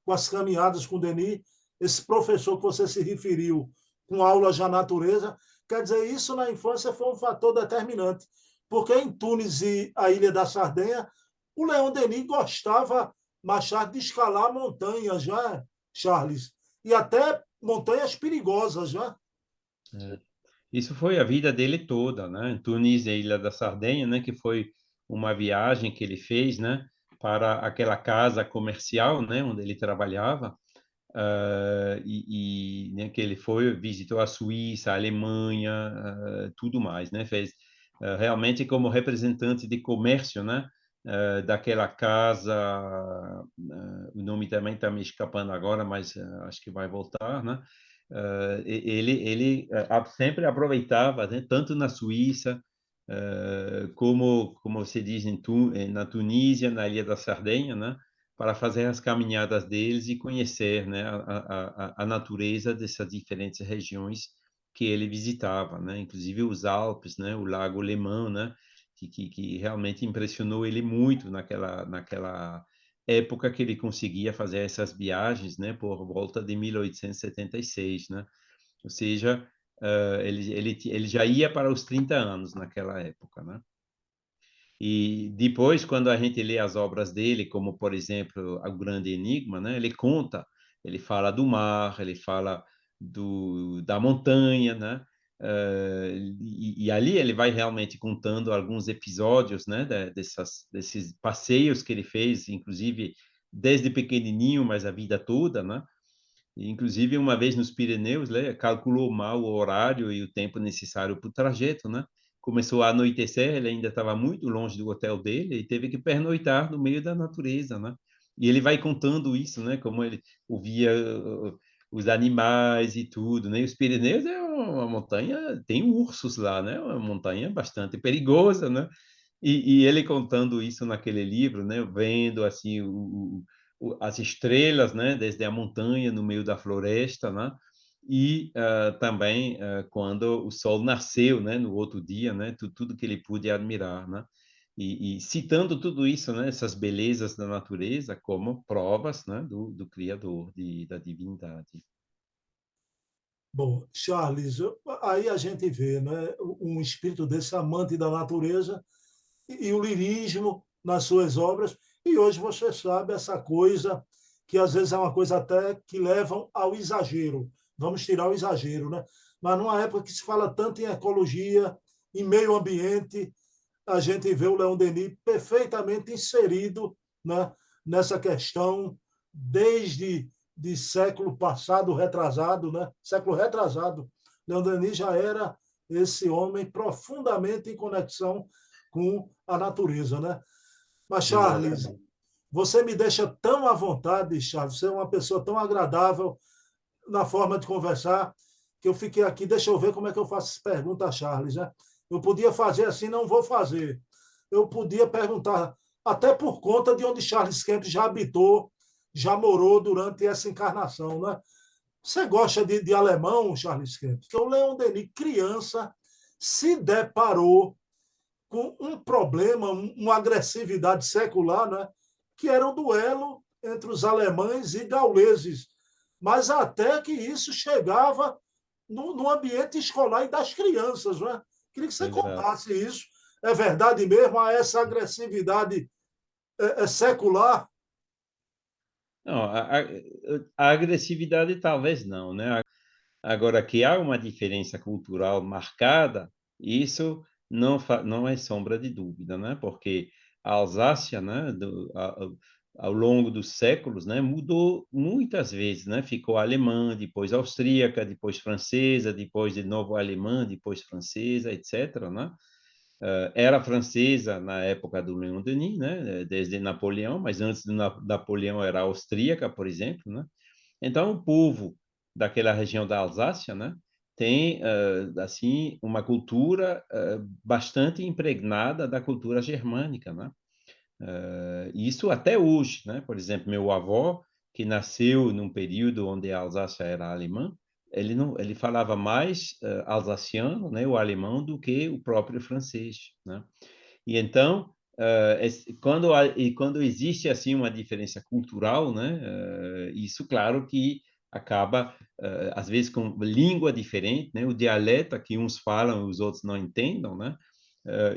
com as caminhadas com o Denis, esse professor que você se referiu com aulas de natureza, quer dizer, isso na infância foi um fator determinante, porque em Tunis e a Ilha da Sardenha, o Leon Denis gostava, Machado, de escalar montanhas, já, Charles, e até montanhas perigosas, já. é. Isso foi a vida dele toda, né? Em Tunis e Ilha da Sardenha, né? Que foi uma viagem que ele fez, né? Para aquela casa comercial, né? Onde ele trabalhava. Né, que ele foi visitou a Suíça, a Alemanha, tudo mais, né? Fez realmente como representante de comércio, né? Daquela casa, o nome também está me escapando agora, mas acho que vai voltar, né? Ele sempre aproveitava, né? Tanto na Suíça como você diz na Tunísia, na Ilha da Sardenha, né? Para fazer as caminhadas deles e conhecer, né, a natureza dessas diferentes regiões que ele visitava, né, inclusive os Alpes, né, o Lago Lemão, né, que realmente impressionou ele muito naquela época que ele conseguia fazer essas viagens, né, por volta de 1876, né, ou seja, ele já ia para os 30 anos naquela época, né. E depois, quando a gente lê as obras dele, como, por exemplo, O Grande Enigma, né, ele conta, ele fala do mar, ele fala da montanha, né? E ali ele vai realmente contando alguns episódios, né, desses passeios que ele fez, inclusive desde pequenininho, mas a vida toda, né? E, inclusive, uma vez nos Pirineus, né, calculou mal o horário e o tempo necessário para o trajeto, né? Começou a anoitecer, ele ainda estava muito longe do hotel dele e teve que pernoitar no meio da natureza, né? E ele vai contando isso, né? Como ele ouvia os animais e tudo, né? E os Pirineus é uma montanha, tem ursos lá, né? Uma montanha bastante perigosa, né? E ele contando isso naquele livro, né? Vendo assim as estrelas, né? Desde a montanha no meio da floresta, né? E também quando o sol nasceu, né? No outro dia, né? Tudo que ele pôde admirar, né? E citando tudo isso, né? Essas belezas da natureza como provas, né? Do Criador, da divindade. Bom, Charles, aí a gente vê, né, um espírito desse amante da natureza e o lirismo nas suas obras. E hoje você sabe essa coisa que às vezes é uma coisa até que levam ao exagero. Vamos tirar o exagero, né? Mas numa época que se fala tanto em ecologia, em meio ambiente, a gente vê o Leon Denis perfeitamente inserido, né, nessa questão desde de século passado, retrasado, né? Século retrasado. Leon Denis já era esse homem profundamente em conexão com a natureza, né? Mas, Charles, Exatamente. você me deixa tão à vontade, Charles, você é uma pessoa tão agradável na forma de conversar, que eu fiquei aqui, deixa eu ver como é que eu faço essa pergunta a Charles, né? Eu podia fazer assim, não vou fazer. Eu podia perguntar, até por conta de onde Charles Kemp já habitou, já morou durante essa encarnação, né? Você gosta de alemão, Charles Kemp? Porque o Leon Denis, criança, se deparou com um problema, uma agressividade secular, né? Que era um duelo entre os alemães e gauleses. Mas até que isso chegava no ambiente escolar e das crianças. Né? Queria que você Exato. contasse isso. É verdade mesmo? Essa agressividade é secular? Não, a agressividade talvez não, né? Agora que há uma diferença cultural marcada, isso não é sombra de dúvida, né? Porque a Alsácia, né, ao longo dos séculos, né, mudou muitas vezes, né? Ficou alemã, depois austríaca, depois francesa, depois de novo alemã, depois francesa, etc., né? Era francesa na época do Leon Denis, né? Desde Napoleão, mas antes de Napoleão era austríaca, por exemplo, né? Então, o povo daquela região da Alsácia, né, tem assim uma cultura bastante impregnada da cultura germânica, né? Isso até hoje, né? Por exemplo, meu avô, que nasceu num período onde a Alsácia era alemã, ele não, ele falava mais alsaciano, né, o alemão, do que o próprio francês, né? E então, quando existe assim uma diferença cultural, né, isso claro que acaba às vezes com língua diferente, né, o dialeto que uns falam, os outros não entendam, né,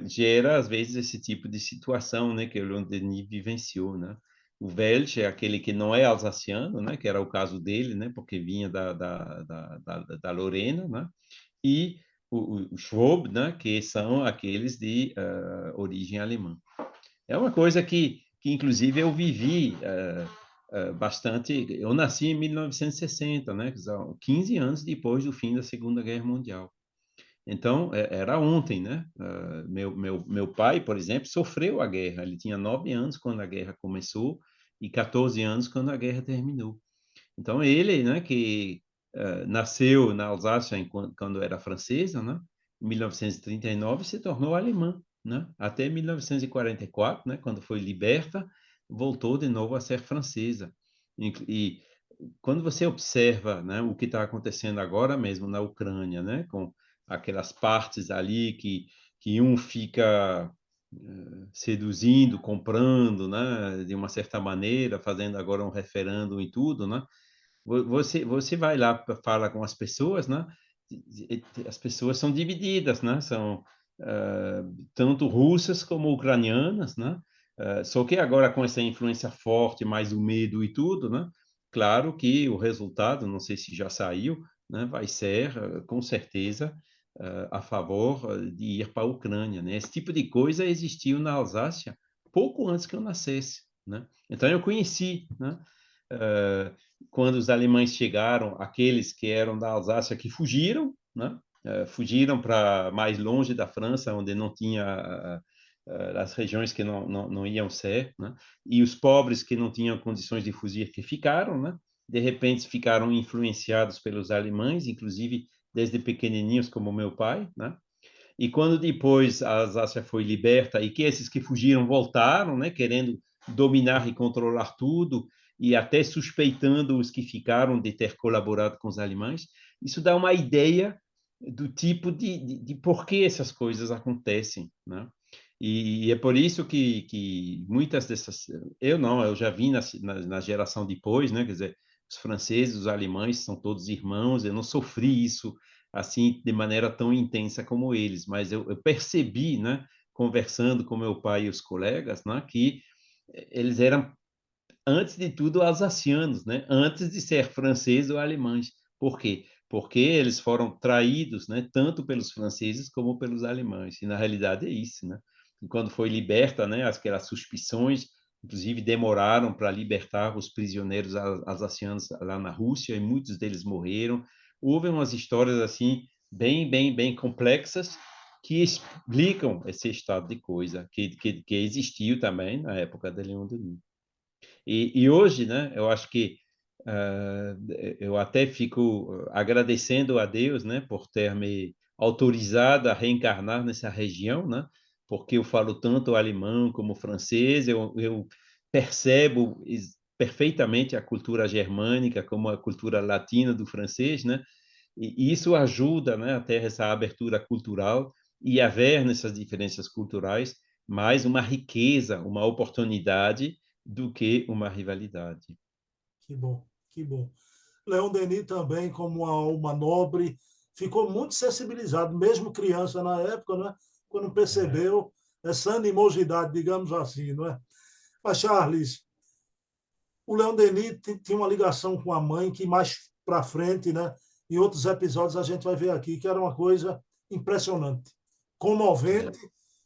gera às vezes esse tipo de situação, né, que o Leon Denis vivenciou, né. O Welsh é aquele que não é alsaciano, né, que era o caso dele, né, porque vinha da Lorena, né, e o Schwab, né, que são aqueles de origem alemã. É uma coisa que inclusive, eu vivi bastante. Eu nasci em 1960, né, 15 anos depois do fim da Segunda Guerra Mundial. Então, era ontem, né? Meu pai, por exemplo, sofreu a guerra. Ele tinha 9 anos quando a guerra começou e 14 anos quando a guerra terminou. Então, ele, né, que nasceu na Alsácia quando era francesa, né, em 1939, se tornou alemã, né, até 1944, né, quando foi liberta, voltou de novo a ser francesa. E quando você observa, né, o que está acontecendo agora mesmo na Ucrânia, né, com aquelas partes ali que um fica seduzindo, comprando, né, de uma certa maneira, fazendo agora um referendo e tudo, né? Você vai lá, fala com as pessoas, né? As pessoas são divididas, né? São tanto russas como ucranianas, né? Só que agora com essa influência forte, mais o medo e tudo, né? Claro que o resultado, não sei se já saiu, né? Vai ser, com certeza, a favor de ir para a Ucrânia, né? Esse tipo de coisa existiu na Alsácia pouco antes que eu nascesse, né? Então eu conheci, né? Uh, Quando os alemães chegaram, aqueles que eram da Alsácia que fugiram, né? Fugiram para mais longe da França, onde não tinha as regiões que não iam ser, né? E os pobres que não tinham condições de fugir que ficaram, né? De repente ficaram influenciados pelos alemães, inclusive desde pequenininhos, como meu pai, né? E quando depois a Alsácia foi liberta e que esses que fugiram voltaram, né, querendo dominar e controlar tudo, e até suspeitando os que ficaram de ter colaborado com os alemães, isso dá uma ideia do tipo de por que essas coisas acontecem, né? E é por isso que muitas dessas... Eu não, eu já vi na geração depois, né? Quer dizer, os franceses, os alemães são todos irmãos, eu não sofri isso assim de maneira tão intensa como eles, mas eu percebi, né, conversando com meu pai e os colegas, né, que eles eram antes de tudo alsacianos, né, antes de ser franceses ou alemães. Por quê? Porque eles foram traídos, né, tanto pelos franceses como pelos alemães. E na realidade é isso, né? E quando foi liberta, né, aquelas suspeições, inclusive demoraram para libertar os prisioneiros alsacianos lá na Rússia e muitos deles morreram. Houve umas histórias assim bem complexas que explicam esse estado de coisa que existiu também na época de Leon Denis. E hoje, né, eu acho que eu até fico agradecendo a Deus, né, por ter me autorizado a reencarnar nessa região, né, porque eu falo tanto alemão como francês, eu percebo perfeitamente a cultura germânica como a cultura latina do francês, né, e isso ajuda, né, a ter essa abertura cultural e a ver nessas diferenças culturais mais uma riqueza, uma oportunidade do que uma rivalidade. Que bom, que bom. Leon Denis também, como uma alma nobre, ficou muito sensibilizado, mesmo criança na época, né? Quando percebeu essa animosidade, digamos assim, não é? Mas, Charles, o Leon Denis tinha uma ligação com a mãe que mais para frente, né? Em outros episódios a gente vai ver aqui que era uma coisa impressionante, comovente,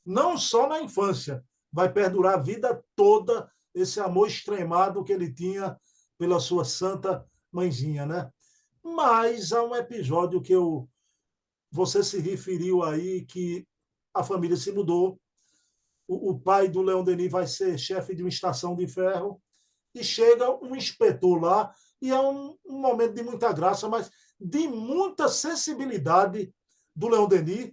não só na infância, vai perdurar a vida toda esse amor extremado que ele tinha pela sua santa mãezinha, né? Mas há um episódio que você se referiu aí que a família se mudou, o pai do Leon Denis vai ser chefe de uma estação de ferro e chega um inspetor lá, e é um momento de muita graça, mas de muita sensibilidade do Leon Denis,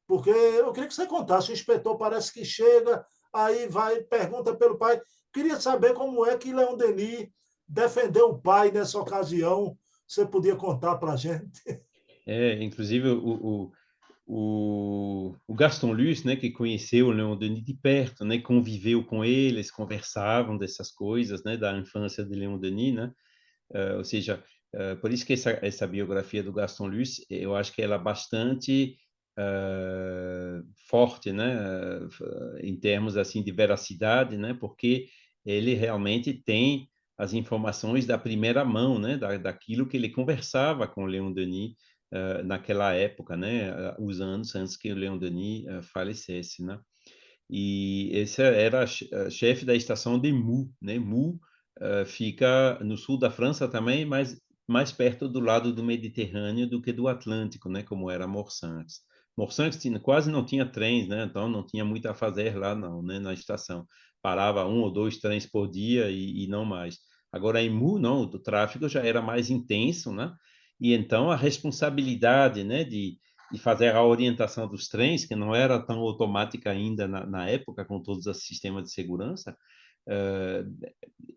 porque eu queria que você contasse, o inspetor parece que chega, aí vai, pergunta pelo pai. Queria saber como é que Leon Denis defendeu o pai nessa ocasião. Você podia contar para a gente? Inclusive o Gaston Lus, né, que conheceu o Leon Denis de perto, né, conviveu com eles, conversavam dessas coisas, né, da infância de Leon Denis, né, ou seja, por isso que essa biografia do Gaston Lus, eu acho que ela é bastante forte, né, em termos assim de veracidade, né, porque ele realmente tem as informações da primeira mão, né, daquilo que ele conversava com o Leon Denis naquela época, né, os anos antes que o Leon Denis falecesse, né. E esse era chefe da estação de Mou, né? Mou fica no sul da França também, mas mais perto do lado do Mediterrâneo do que do Atlântico, né? Como era Morsanx. Morsanx quase não tinha trens, né? Então não tinha muito a fazer lá, não, né? Na estação parava um ou dois trens por dia e não mais. Agora em Mou, não, o tráfego já era mais intenso, né? E então a responsabilidade, né? De fazer a orientação dos trens, que não era tão automática ainda na época, com todos os sistemas de segurança,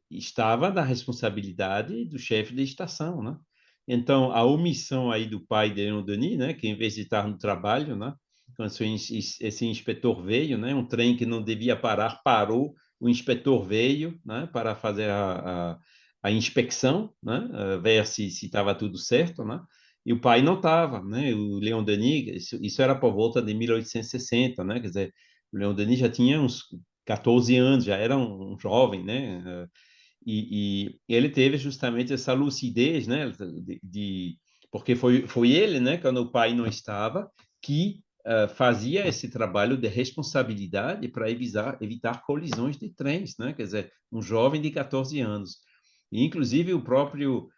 estava na responsabilidade do chefe da estação, né? Então, a omissão aí do pai de Leon Denis, né, que em vez de estar no trabalho, né, quando esse inspetor veio, né, um trem que não devia parar, parou, o inspetor veio, né, para fazer a inspeção, né, ver se estava tudo certo, né, e o pai não estava, né, o Leon Denis, isso era por volta de 1860, né, quer dizer, o Leon Denis já tinha uns 14 anos, já era um jovem, né, e ele teve justamente essa lucidez, né, porque foi ele, né, quando o pai não estava, que fazia esse trabalho de responsabilidade para evitar colisões de trens, né, quer dizer, um jovem de 14 anos. E, inclusive, o próprio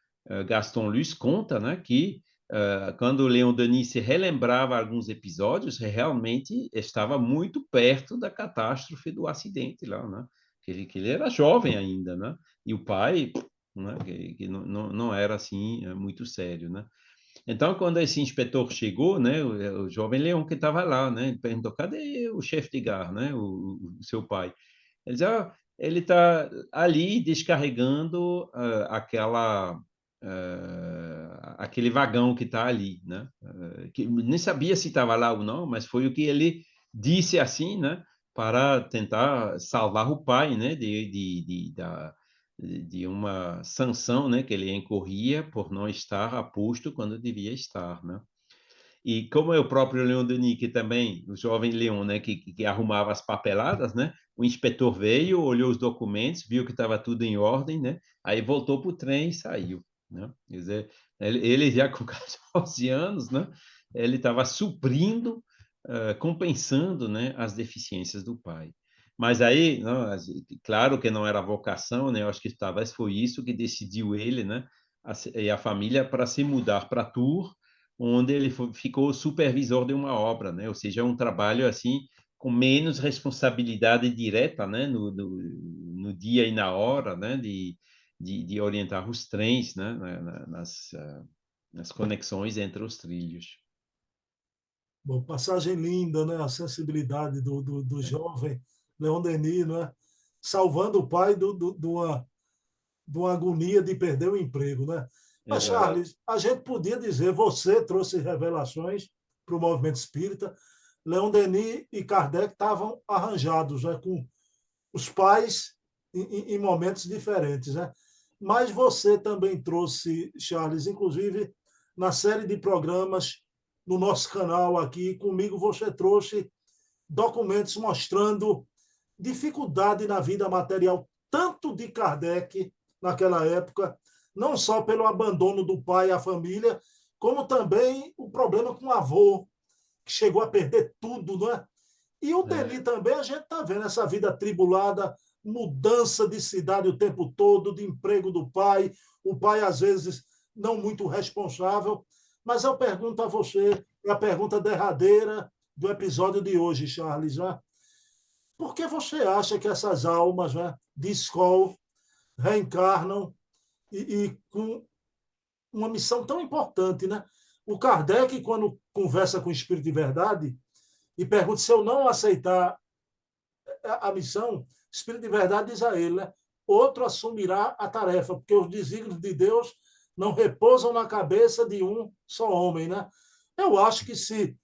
Gaston Lus conta, né, que quando o Leon Denis se relembrava alguns episódios, realmente estava muito perto da catástrofe do acidente lá, né? Que ele era jovem ainda, né? E o pai, né, que não era assim muito sério, né? Então, quando esse inspetor chegou, né, o jovem Leão que estava lá, né, ele perguntou: cadê o chefe de gare, né, o seu pai? Ele disse: ele está ali descarregando aquele vagão que está ali, né? Que nem sabia se estava lá ou não, mas foi o que ele disse assim, né? Para tentar salvar o pai, né? De uma sanção, né? Que ele incorria por não estar a posto quando devia estar, né? E como é o próprio Leon Denis, que também, o jovem Leon, né, que arrumava as papeladas, né, o inspetor veio, olhou os documentos, viu que estava tudo em ordem, né, aí voltou para o trem e saiu, né. Quer dizer, ele já com 14 anos, né, ele estava suprindo, compensando, né, as deficiências do pai. Mas aí, não, claro que não era vocação, né, eu acho que talvez foi isso que decidiu ele, né, e a família para se mudar para Tours, onde ele ficou supervisor de uma obra, né? Ou seja, um trabalho assim com menos responsabilidade direta, né? No dia e na hora, né? De orientar os trens, né? Nas conexões entre os trilhos. Bom, passagem linda, né? A sensibilidade do jovem Leon Denis, né? Salvando o pai de uma agonia de perder o emprego, né? Mas, Exato. Charles, a gente podia dizer, você trouxe revelações para o movimento espírita, Leon Denis e Kardec estavam arranjados, né? Com os pais em momentos diferentes, né? Mas você também trouxe, Charles, inclusive na série de programas no nosso canal aqui, comigo você trouxe documentos mostrando dificuldade na vida material, tanto de Kardec naquela época, não só pelo abandono do pai à família, como também o problema com o avô, que chegou a perder tudo, não é? E o Denis também, a gente está vendo essa vida atribulada, mudança de cidade o tempo todo, de emprego do pai, o pai, às vezes, não muito responsável. Mas eu pergunto a você, é a pergunta derradeira do episódio de hoje, Charles. Né? Por que você acha que essas almas, né, de escola reencarnam e com uma missão tão importante? Né? O Kardec, quando conversa com o Espírito de Verdade, e pergunta se eu não aceitar a missão, o Espírito de Verdade diz a ele, né? Outro assumirá a tarefa, porque os desígnios de Deus não repousam na cabeça de um só homem. Né? Eu acho que se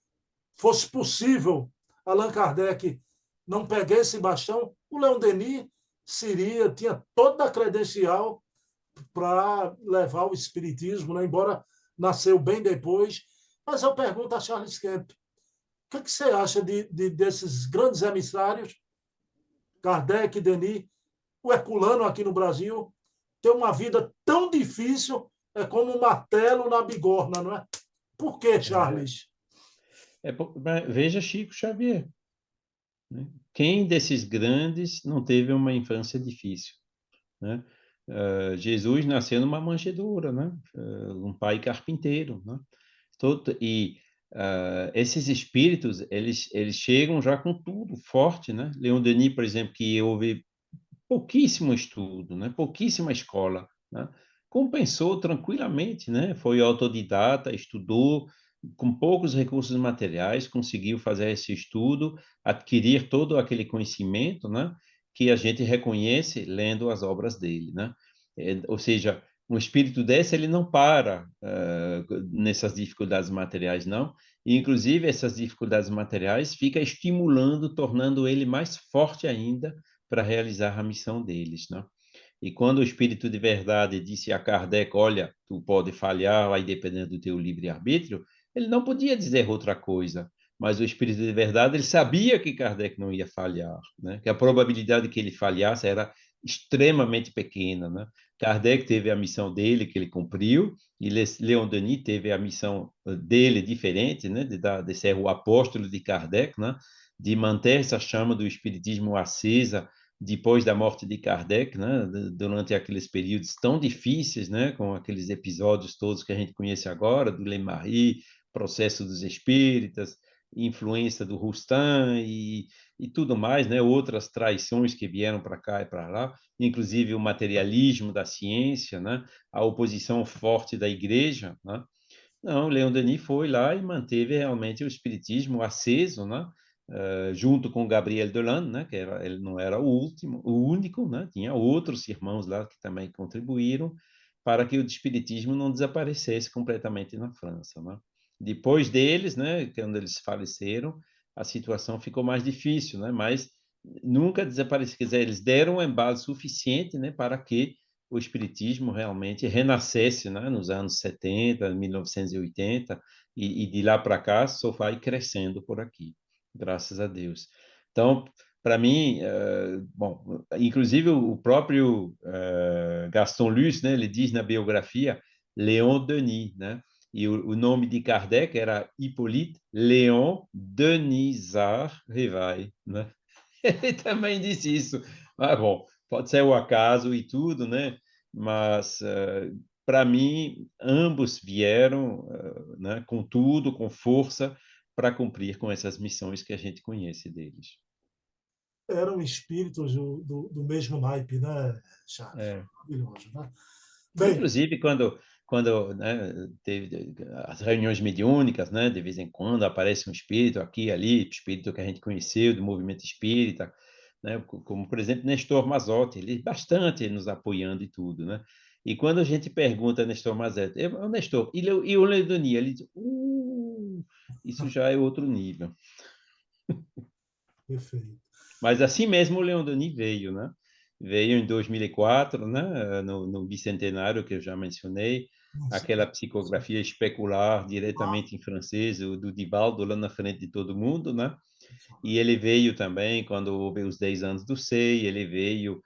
fosse possível Allan Kardec não pegar esse bastão, o Leon Denis tinha toda a credencial para levar o espiritismo, né? Embora nasceu bem depois. Mas eu pergunto a Charles Kemp, o que você acha desses grandes emissários, Kardec, Denis, o Herculano aqui no Brasil, ter uma vida tão difícil como um martelo na bigorna, não é? Por que, Charles? Veja Chico Xavier. Né? Quem desses grandes não teve uma infância difícil? Né? Jesus nasceu numa manjedoura, né? Um pai carpinteiro. Né? Esses espíritos, eles chegam já com tudo forte. Né? Leon Denis, por exemplo, que houve pouquíssimo estudo, né? Pouquíssima escola, né? Compensou tranquilamente, né? Foi autodidata, estudou com poucos recursos materiais, conseguiu fazer esse estudo, adquirir todo aquele conhecimento, né? Que a gente reconhece lendo as obras dele, né? Ou seja, um espírito desse ele não para nessas dificuldades materiais, não. E, inclusive, essas dificuldades materiais fica estimulando, tornando ele mais forte ainda para realizar a missão deles, né? E quando o Espírito de Verdade disse a Kardec, olha, tu pode falhar, vai depender do teu livre-arbítrio, ele não podia dizer outra coisa, mas o Espírito de Verdade, ele sabia que Kardec não ia falhar, né? Que a probabilidade que ele falhasse era extremamente pequena, né? Kardec teve a missão dele, que ele cumpriu, e Leon Denis teve a missão dele diferente, né? De ser o apóstolo de Kardec, né? De manter essa chama do espiritismo acesa depois da morte de Kardec, né, durante aqueles períodos tão difíceis, né, com aqueles episódios todos que a gente conhece agora, do Lemarie, processo dos espíritas, influência do Roustan e tudo mais, né, outras traições que vieram para cá e para lá, inclusive o materialismo da ciência, né, a oposição forte da igreja, né. Não, Leon Denis foi lá e manteve realmente o espiritismo aceso, né? Junto com Gabriel Delanne, né? Que ele não era o último, o único, né? Tinha outros irmãos lá que também contribuíram para que o espiritismo não desaparecesse completamente na França, né? Depois deles, né? Quando eles faleceram, a situação ficou mais difícil, né? Mas nunca desapareceu, quer dizer, eles deram um embalo suficiente, né? Para que o espiritismo realmente renascesse, né, nos anos 70, 1980, e de lá para cá só vai crescendo por aqui, graças a Deus. Então, para mim, bom, inclusive o próprio Gaston Luce, né, ele diz na biografia Léon Denis, né, e o nome de Kardec era Hippolyte Léon Denisard Rivail, né? Ele também disse isso. Mas, bom, pode ser o acaso e tudo, né? Mas para mim, ambos vieram, né, com tudo, com força, para cumprir com essas missões que a gente conhece deles. Eram espíritos do mesmo naipe, né, Charles? É. Maravilhoso, né? Bem, Inclusive, quando né, teve as reuniões mediúnicas, né, de vez em quando aparece um espírito aqui e ali, espírito que a gente conheceu do movimento espírita, né, como, por exemplo, Nestor Mazotti, ele bastante nos apoiando e tudo, né? E quando a gente pergunta a Nestor Mazotti, Nestor, e o Leodonia? Ele diz, isso já é outro nível. perfeito. Mas assim mesmo o Leão Denis veio, né? Veio em 2004, né? No bicentenário que eu já mencionei, Nossa, aquela psicografia especular diretamente em francês, o do Divaldo lá na frente de todo mundo, né? E ele veio também quando houve os 10 anos do SEI, ele veio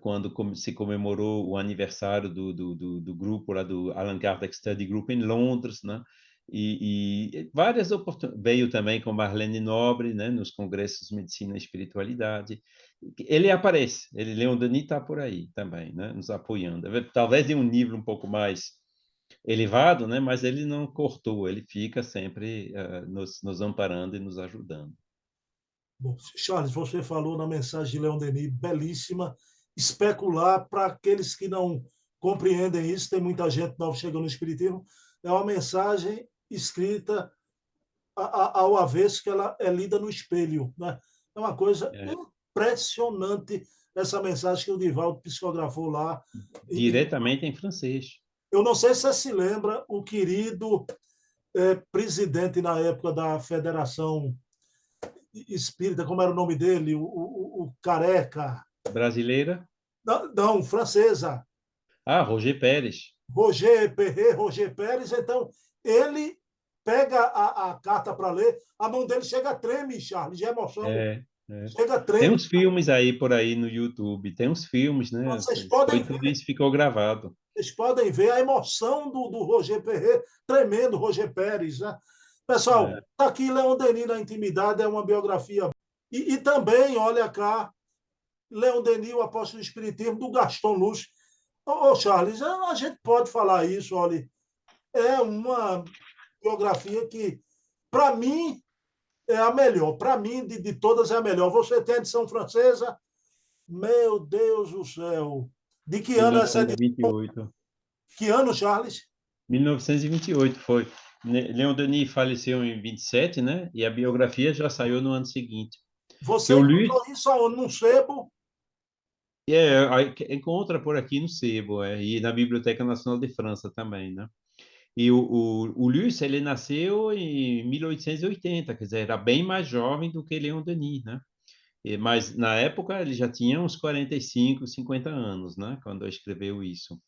quando se comemorou o aniversário do grupo lá do Allan Kardec Study Group em Londres, né? E várias oportunidades. Veio também com Marlene Nobre, né? Nos congressos de Medicina e Espiritualidade. Ele aparece, Leon Denis está por aí também, né? Nos apoiando. Talvez de um nível um pouco mais elevado, né? Mas ele não cortou, ele fica sempre nos amparando e nos ajudando. bom, Charles, você falou na mensagem de Leon Denis, belíssima, especular para aqueles que não compreendem isso, tem muita gente nova chegando no Espiritismo, é uma mensagem escrita ao avesso, que ela é lida no espelho. Né? É uma coisa É. impressionante essa mensagem que o Divaldo psicografou lá. Diretamente em francês. Eu não sei se você se lembra, o querido presidente na época da Federação Espírita, como era o nome dele? O Careca. Brasileira? Não, não, francesa. Ah, Roger Pérez. Roger Perret, Roger Pérez. Então, ele pega a carta para ler, a mão dele chega a treme, Charles, de emoção. É, é. Chega a Tem treme. uns filmes aí por aí no YouTube, tem uns filmes, né? Vocês podem Foi ver, tudo isso ficou gravado. vocês podem ver a emoção do Roger Perret, tremendo Roger Pérez. Né? Pessoal, É, está aqui Leon Denis na Intimidade, é uma biografia. E também, olha cá, Leon Denis, o apóstolo do Espiritismo, do Gaston Luz. Ô, Charles, a gente pode falar isso, olha, é uma biografia que, para mim, é a melhor. Para mim, de todas, é a melhor. Você tem a edição francesa? Meu Deus do céu. De que ano é essa edição? 1928. Que ano, Charles? 1928 foi. Leon Denis faleceu em 27, né? E a biografia já saiu no ano seguinte. Que Você eu li, encontrou isso aonde? Num sebo? encontra por aqui no Sebo, e na Biblioteca Nacional de França também, né? E o Lúcio, ele nasceu em 1880, quer dizer, era bem mais jovem do que Leon Denis, né? Mas na época ele já tinha uns 45, 50 anos, né? Quando escreveu isso.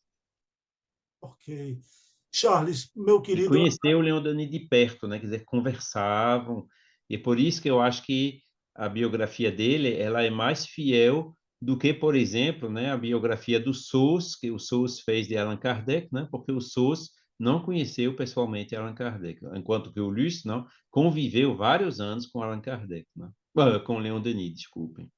Ok. Charles, meu E querido, conheceu o Leon Denis de perto, né? Quer dizer, conversavam. E é por isso que eu acho que a biografia dele, ela é mais fiel do que, por exemplo, né, a biografia do Seuss, que o Seuss fez de Allan Kardec, né? Porque o Seuss não conheceu pessoalmente Allan Kardec, enquanto que o Lúcio não conviveu vários anos com Allan Kardec, né? Com Leon Denis, desculpem.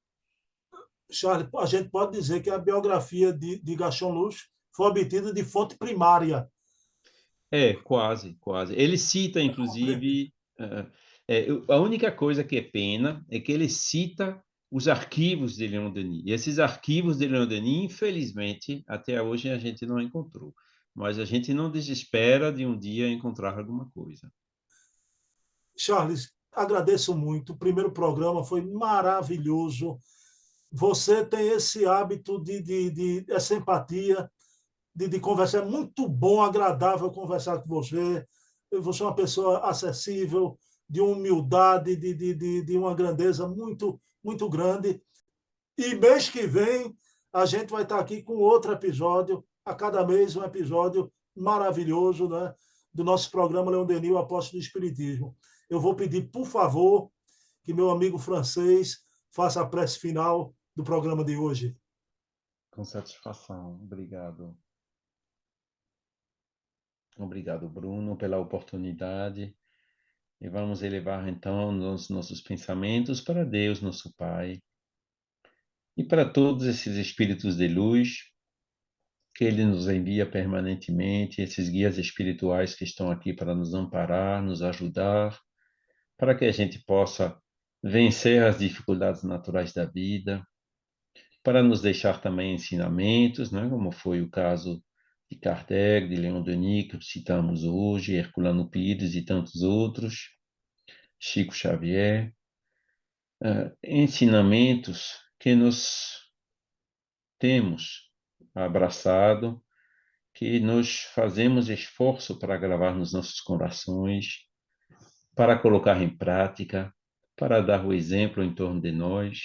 Charles, a gente pode dizer que a biografia de Gaston Luz foi obtida de fonte primária. É, quase, quase. Ele cita, inclusive, a única coisa que é pena é que ele cita os arquivos de Leon Denis. E esses arquivos de Leon Denis, infelizmente, até hoje a gente não encontrou. Mas a gente não desespera de um dia encontrar alguma coisa. Charles, agradeço muito. O primeiro programa foi maravilhoso. Você tem esse hábito de essa empatia, de conversar. É muito bom, agradável conversar com você. Você é uma pessoa acessível, de humildade, de uma grandeza muito, muito grande. E mês que vem a gente vai estar aqui com outro episódio, a cada mês um episódio maravilhoso, né, do nosso programa Leão Denis, o Apóstolo do Espiritismo. Eu vou pedir, por favor, que meu amigo francês faça a prece final do programa de hoje. Com satisfação. Obrigado. Obrigado, Bruno, pela oportunidade. E vamos elevar então os nossos pensamentos para Deus, nosso Pai, e para todos esses espíritos de luz que Ele nos envia permanentemente, esses guias espirituais que estão aqui para nos amparar, nos ajudar, para que a gente possa vencer as dificuldades naturais da vida, para nos deixar também ensinamentos, né, como foi o caso de Kardec, de Leon Denis, que citamos hoje, Herculano Pires e tantos outros, Chico Xavier, ensinamentos que nos temos abraçado, que nos fazemos esforço para gravar nos nossos corações, para colocar em prática, para dar o exemplo em torno de nós,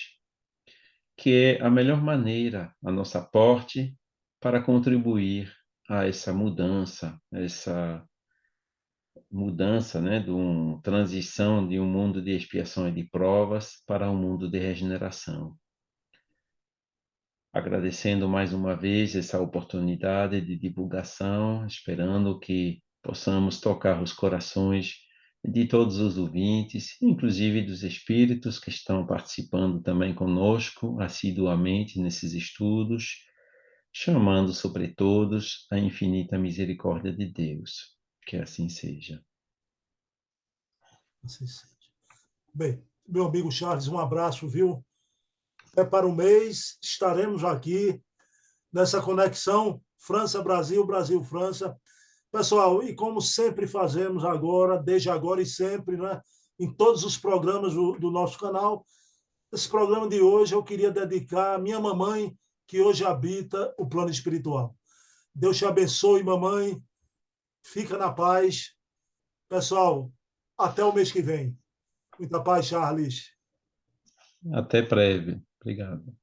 que é a melhor maneira, a nossa aporte para contribuir a essa mudança, né, de uma transição de um mundo de expiação e de provas para um mundo de regeneração. Agradecendo mais uma vez essa oportunidade de divulgação, esperando que possamos tocar os corações de todos os ouvintes, inclusive dos espíritos que estão participando também conosco assiduamente nesses estudos, chamando sobre todos a infinita misericórdia de Deus. Que assim seja. Assim seja. Bem, meu amigo Charles, um abraço, viu? Até para o mês estaremos aqui nessa conexão França-Brasil, Brasil-França. Pessoal, e como sempre fazemos agora, desde agora e sempre, né, em todos os programas do nosso canal, esse programa de hoje eu queria dedicar à minha mamãe, que hoje habita o plano espiritual. Deus te abençoe, mamãe. Fica na paz. Pessoal, até o mês que vem. Muita paz, Charles. Até breve. Obrigado.